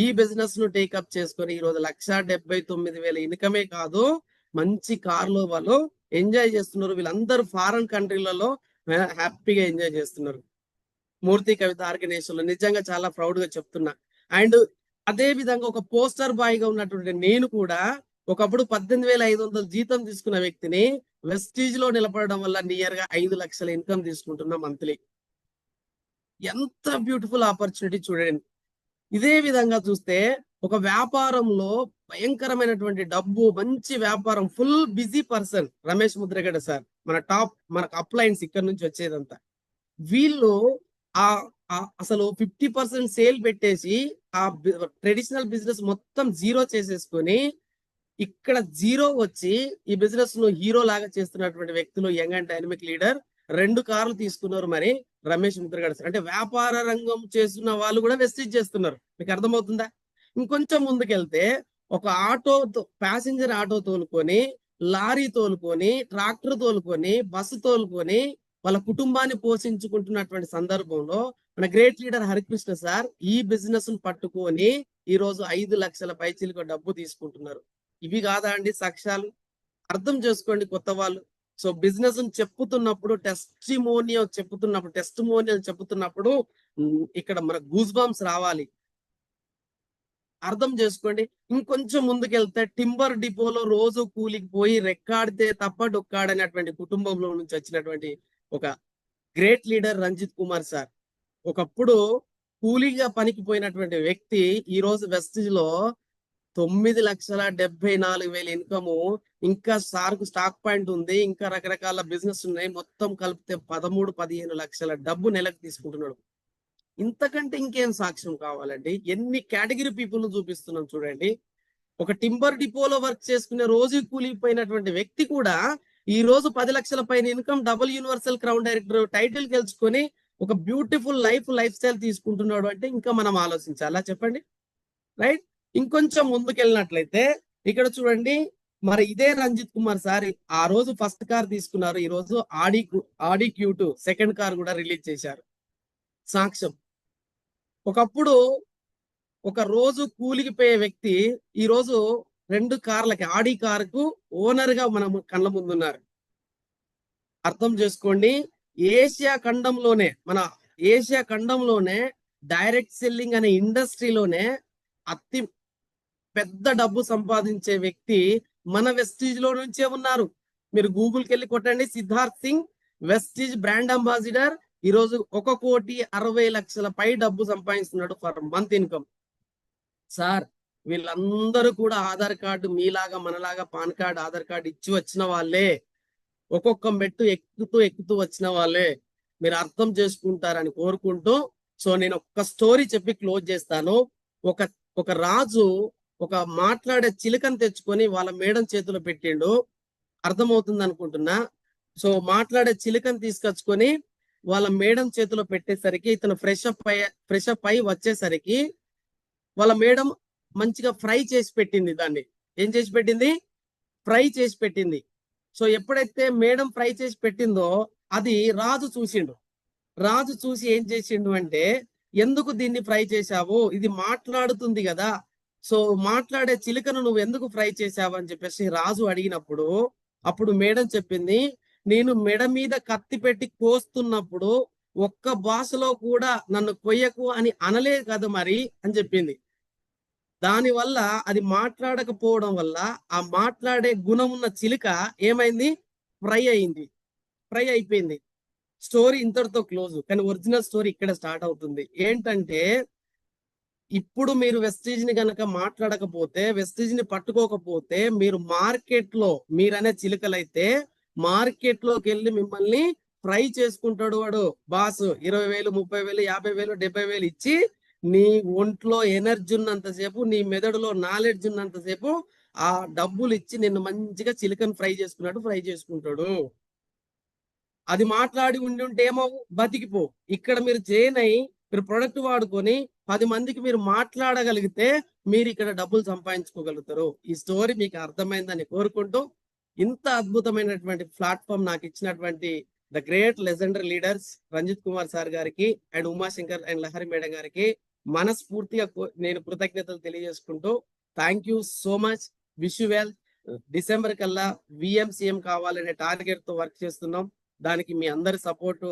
ఈ బిజినెస్ ను టేకప్ చేసుకొని ఈ రోజు 1,79,000 ఇన్కమే కాదు, మంచి కార్లో వాళ్ళు ఎంజాయ్ చేస్తున్నారు. వీళ్ళందరూ ఫారెన్ కంట్రీలలో హ్యాపీగా ఎంజాయ్ చేస్తున్నారు. మూర్తి కవిత ఆర్గనైజేషన్ లో నిజంగా చాలా ప్రౌడ్ గా చెప్తున్నా. అండ్ అదే విధంగా ఒక పోస్టర్ బాయ్ గా ఉన్నటువంటి నేను కూడా ఒకప్పుడు 18,500 జీతం తీసుకున్న వ్యక్తిని వెస్టీజ్ లో నిలబడడం వల్ల నియర్ గా 5 లక్షల ఇన్కమ్ తీసుకుంటున్నా మంత్లీ. ఎంత బ్యూటిఫుల్ ఆపర్చునిటీ చూడండి. ఇదే విధంగా చూస్తే ఒక వ్యాపారంలో భయంకరమైనటువంటి డబ్బు, మంచి వ్యాపారం, full busy person Ramesh Mudragada sir, మనకు అప్లైన్స్ ఇక్కడ నుంచి వచ్చేదంతా. వీళ్ళు అసలు 50% సేల్ పెట్టేసి ఆ ట్రెడిషనల్ బిజినెస్ మొత్తం జీరో చేసేసుకొని ఇక్కడ జీరో వచ్చి ఈ బిజినెస్ ను హీరో లాగా చేస్తున్నటువంటి వ్యక్తులు యంగ్ అండ్ డైనమిక్ లీడర్ 2 కార్లు తీసుకున్నారు. మరి రమేష్ ముద్రగడ సార్ అంటే వ్యాపార రంగం చేస్తున్న వాళ్ళు కూడా వెస్టీజ్ చేస్తున్నారు. మీకు అర్థమవుతుందా? ఇంకొంచెం ముందుకెళ్తే ఒక ప్యాసింజర్ ఆటో తోలుకొని, లారీ తోలుకొని, ట్రాక్టర్ తోలుకొని, బస్సు తోలుకొని వాళ్ళ కుటుంబాన్ని పోషించుకుంటున్నటువంటి సందర్భంలో మన గ్రేట్ లీడర్ హరికృష్ణ సార్ ఈ బిజినెస్ ను పట్టుకొని ఈ రోజు 5 లక్షల పైచిలకు డబ్బు తీసుకుంటున్నారు. ఇవి కాదా అండి సాక్ష్యాలు? అర్థం చేసుకోండి కొత్త వాళ్ళు. సో బిజినెస్ చెప్పుతున్నప్పుడు టెస్టిమోనియల్ చెప్పుతున్నప్పుడు ఇక్కడ మన గూస్ బంప్స్ రావాలి. అర్థం చేసుకోండి. ఇంకొంచెం ముందుకెళ్తే టింబర్ డిపోలో రోజు కూలికి పోయి రెక్కాడితే తప్ప డొక్కాడనేటువంటి కుటుంబంలో నుంచి వచ్చినటువంటి ఒక great leader Ranjith Kumar sir. ఒకప్పుడు కూలీగా పనికి పోయినటువంటి వ్యక్తి ఈ రోజు వెస్టీజ్ లో 9,74,000 ఇన్కము. ఇంకా సార్కు స్టాక్ పాయింట్ ఉంది, ఇంకా రకరకాల బిజినెస్ ఉన్నాయి. మొత్తం కలిపితే 13-15 లక్షల డబ్బు నెలకు తీసుకుంటున్నాడు. ఇంతకంటే ఇంకేం సాక్ష్యం కావాలండి? ఎన్ని కేటగిరీ పీపుల్ చూపిస్తున్నాం చూడండి. ఒక టింబర్ డిపోలో వర్క్ చేసుకునే రోజు కూలిపోయినటువంటి వ్యక్తి కూడా ఈ రోజు 10 లక్షల పైన income, double universal crown director title గెలుచుకొని ఒక బ్యూటిఫుల్ లైఫ్ స్టైల్ తీసుకుంటున్నాడు అంటే ఇంకా మనం ఆలోచించాలా చెప్పండి? రైట్. ఇంకొంచెం ముందుకెళ్ళినట్లయితే ఇక్కడ చూడండి, మరి ఇదే రంజిత్ కుమార్ సార్ ఆ రోజు ఫస్ట్ కార్ తీసుకున్నారు. ఈ రోజు ఆడి Q2 సెకండ్ కార్ కూడా రిలీజ్ చేశారు. సాక్ష్యం. ఒకప్పుడు ఒక రోజు కూలికి పోయే వ్యక్తి ఈ రోజు 2 కార్లకి ఆడి కారుకు ఓనర్ గా మనం కళ్ళ ముందున్నారు. అర్థం చేసుకోండి. ఏషియా ఖండంలోనే డైరెక్ట్ సెల్లింగ్ అనే ఇండస్ట్రీలోనే అతి పెద్ద డబ్బు సంపాదించే వ్యక్తి మన వెస్టీజ్ లో నుంచే ఉన్నారు. మీరు గూగుల్కి వెళ్ళి కొట్టండి, Siddharth Singh Vestige brand ambassador. ఈ రోజు 1,60,00,000 పై డబ్బు సంపాదిస్తున్నాడు ఫర్ మంత్ ఇన్కమ్. సార్ వీళ్ళందరూ కూడా ఆధార్ కార్డు మీలాగా మనలాగా పాన్ కార్డు ఆధార్ కార్డు ఇచ్చి వచ్చిన వాళ్ళే, ఒక్కొక్క మెట్టు ఎక్కుతూ వచ్చిన వాళ్ళే. మీరు అర్థం చేసుకుంటారని కోరుకుంటూ సో నేను ఒక్క స్టోరీ చెప్పి క్లోజ్ చేస్తాను. ఒక రాజు ఒక మాట్లాడే చిలుకను తెచ్చుకొని వాళ్ళ మేడం చేతిలో పెట్టిండు. అర్థమవుతుంది అనుకుంటున్నా. సో మాట్లాడే చిలుకను తీసుకొచ్చుకొని వాళ్ళ మేడం చేతిలో పెట్టేసరికి ఇతను ఫ్రెష్ అప్ అయి వచ్చేసరికి వాళ్ళ మేడం మంచిగా ఫ్రై చేసి పెట్టింది. దాన్ని ఏం చేసి పెట్టింది? ఫ్రై చేసి పెట్టింది. సో ఎప్పుడైతే మేడం ఫ్రై చేసి పెట్టిందో అది రాజు చూసిండు. రాజు చూసి ఏం చేసిండు అంటే, ఎందుకు దీన్ని ఫ్రై చేశావు? ఇది మాట్లాడుతుంది కదా, సో మాట్లాడే చిలుకను నువ్వు ఎందుకు ఫ్రై చేశావు అని చెప్పేసి రాజు అడిగినప్పుడు అప్పుడు మేడం చెప్పింది, నేను మెడ మీద కత్తి పెట్టి కోస్తున్నప్పుడు ఒక్క భాషలో కూడా నన్ను కొయ్యకు అని అనలేదు కదా మరి అని చెప్పింది. దానివల్ల అది మాట్లాడకపోవడం వల్ల ఆ మాట్లాడే గుణం ఉన్న చిలుక ఏమైంది? ఫ్రై అయిపోయింది. స్టోరీ ఇంతటితో క్లోజ్. కానీ ఒరిజినల్ స్టోరీ ఇక్కడ స్టార్ట్ అవుతుంది. ఏంటంటే ఇప్పుడు మీరు వెస్టీజ్ ని గనక మాట్లాడకపోతే, వెస్టీజ్ ని పట్టుకోకపోతే, మీరు మార్కెట్ లో మీరనే చిలుకలైతే మార్కెట్ లోకి వెళ్ళి మిమ్మల్ని ఫ్రై చేసుకుంటాడు వాడు బాస్ 20,000 30,000 50,000 70,000 ఇచ్చి నీ ఒంట్లో ఎనర్జీ ఉన్నంతసేపు నీ మెదడులో నాలెడ్జ్ ఉన్నంతసేపు ఆ డబ్బులు ఇచ్చి నిన్ను మంచిగా చికెన్ ఫ్రై చేసుకుంటాడు. అది మాట్లాడి ఉంటే ఏమో బతికిపో. ఇక్కడ మీరు జైన్ అయ్యి మీరు ప్రొడక్ట్ వాడుకొని 10 మందికి మీరు మాట్లాడగలిగితే మీరు ఇక్కడ డబ్బులు సంపాదించుకోగలుగుతారు. ఈ స్టోరీ మీకు అర్థమైందని కోరుకుంటూ ఇంత అద్భుతమైనటువంటి ప్లాట్ఫామ్ నాకు ఇచ్చినటువంటి the great legendary leaders Ranjith Kumar sir గారికి and Umashankar and Lahari madam గారికి మనస్ఫూర్తిగా నేను కృతజ్ఞతలు తెలియజేసుకుంటూ thank you so much. Wish you well. December కల్లా విఎంసీఎం కావాలనే టార్గెట్ తో వర్క్ చేస్తున్నాం. దానికి మీ అందరి సపోర్ట్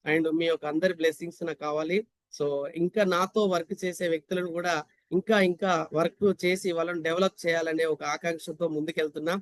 అండ్ మీ యొక్క అందరి బ్లెస్సింగ్స్ నాకు కావాలి. సో ఇంకా నాతో వర్క్ చేసే వ్యక్తులను కూడా ఇంకా వర్క్ చేసి వాళ్ళని డెవలప్ చేయాలనే ఒక ఆకాంక్షతో ముందుకెళ్తున్నా.